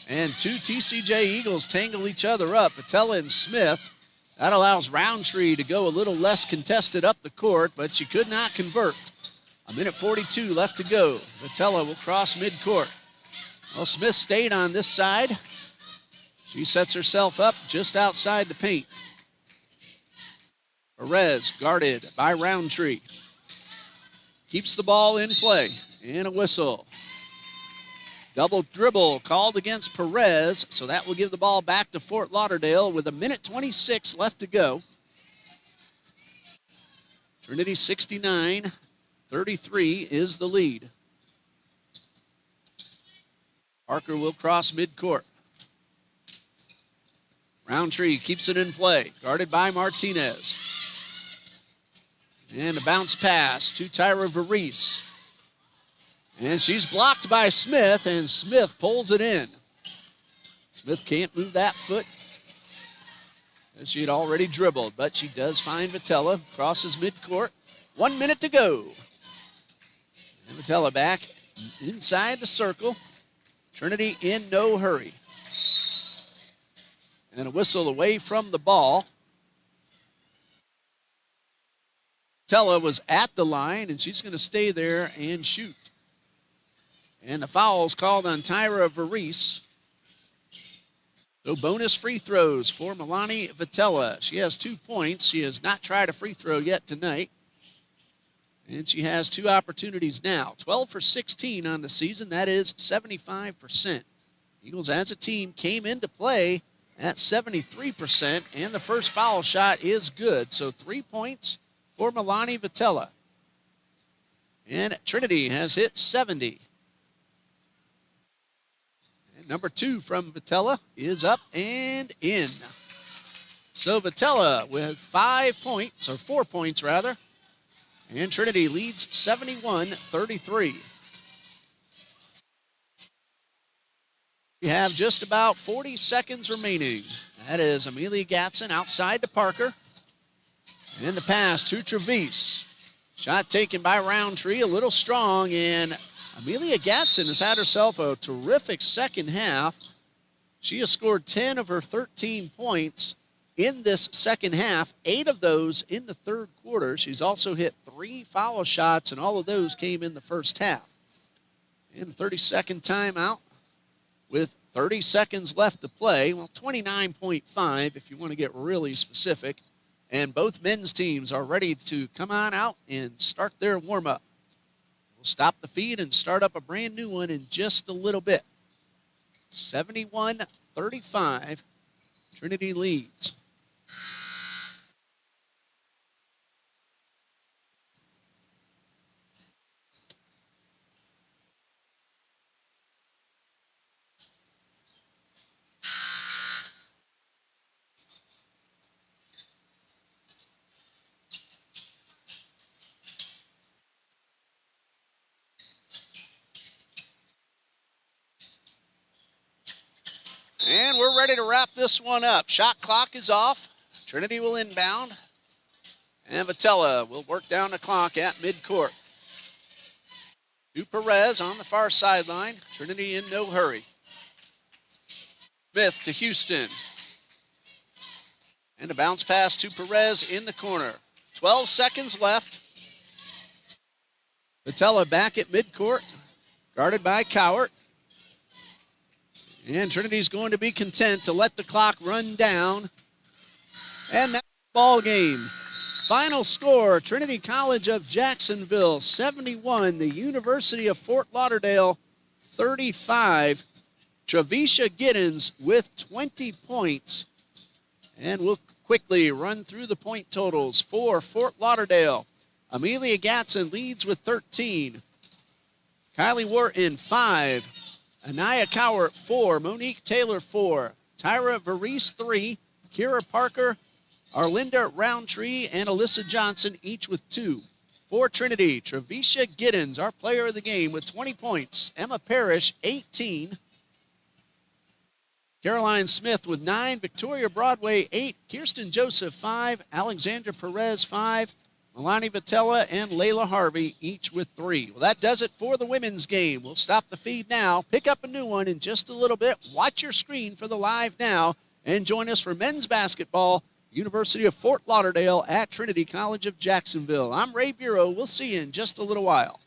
And 2 TCJ Eagles tangle each other up. Vitella and Smith. That allows Roundtree to go a little less contested up the court, but she could not convert. 1:42 left to go. Vitella will cross midcourt. Well, Smith stayed on this side. She sets herself up just outside the paint. Perez guarded by Roundtree. Keeps the ball in play. And a whistle. Double dribble called against Perez, so that will give the ball back to Fort Lauderdale with 1:26 left to go. Trinity 69, 33 is the lead. Parker will cross midcourt. Roundtree keeps it in play, guarded by Martinez. And a bounce pass to Tyra Varese. And she's blocked by Smith, and Smith pulls it in. Smith can't move that foot, as she had already dribbled, but she does find Vitella, crosses midcourt. 1 minute to go. And Vitella back inside the circle. Trinity in no hurry. And a whistle away from the ball. Vitella was at the line, and she's going to stay there and shoot. And the foul's called on Tyra Varese. So bonus free throws for Milani Vitella. She has 2 points. She has not tried a free throw yet tonight. And she has 2 opportunities now. 12 for 16 on the season. That is 75%. Eagles as a team came into play at 73%, and the first foul shot is good. So 3 points for Milani Vitella. And Trinity has hit 70. And number 2 from Vitella is up and in. So Vitella with 5 points, or 4 points rather. And Trinity leads 71-33. We have just about 40 seconds remaining. That is Amelia Gatson outside to Parker. And the pass to Trevice. Shot taken by Roundtree, a little strong, and Amelia Gatson has had herself a terrific second half. She has scored 10 of her 13 points in this second half, 8 of those in the third quarter. She's also hit 3 foul shots, and all of those came in the first half. And a 30-second timeout with 30 seconds left to play. Well, 29.5 if you want to get really specific. And both men's teams are ready to come on out and start their warm-up. We'll stop the feed and start up a brand new one in just a little bit. 71-35, Trinity leads. And we're ready to wrap this one up. Shot clock is off. Trinity will inbound. And Vitella will work down the clock at midcourt. To Perez on the far sideline. Trinity in no hurry. Smith to Houston. And a bounce pass to Perez in the corner. 12 seconds left. Vitella back at midcourt. Guarded by Cowart. And Trinity's going to be content to let the clock run down. And that's the ball game. Final score, Trinity College of Jacksonville 71, the University of Fort Lauderdale 35. Trevisha Giddens with 20 points. And we'll quickly run through the point totals for Fort Lauderdale. Amelia Gatson leads with 13. Kylie Wharton, 5. Anaya Cowart, 4. Monique Taylor, 4. Tyra Varese, 3. Kira Parker, Arlinda Roundtree, and Alyssa Johnson, each with 2. For Trinity, Trevisha Giddens, our player of the game, with 20 points. Emma Parrish, 18. Caroline Smith with 9. Victoria Broadway, 8. Kirsten Joseph, 5. Alexandra Perez, 5. Milani Vitella and Layla Harvey, each with 3. Well, that does it for the women's game. We'll stop the feed now, pick up a new one in just a little bit. Watch your screen for the live now, and join us for men's basketball, University of Fort Lauderdale at Trinity College of Jacksonville. I'm Ray Bureau. We'll see you in just a little while.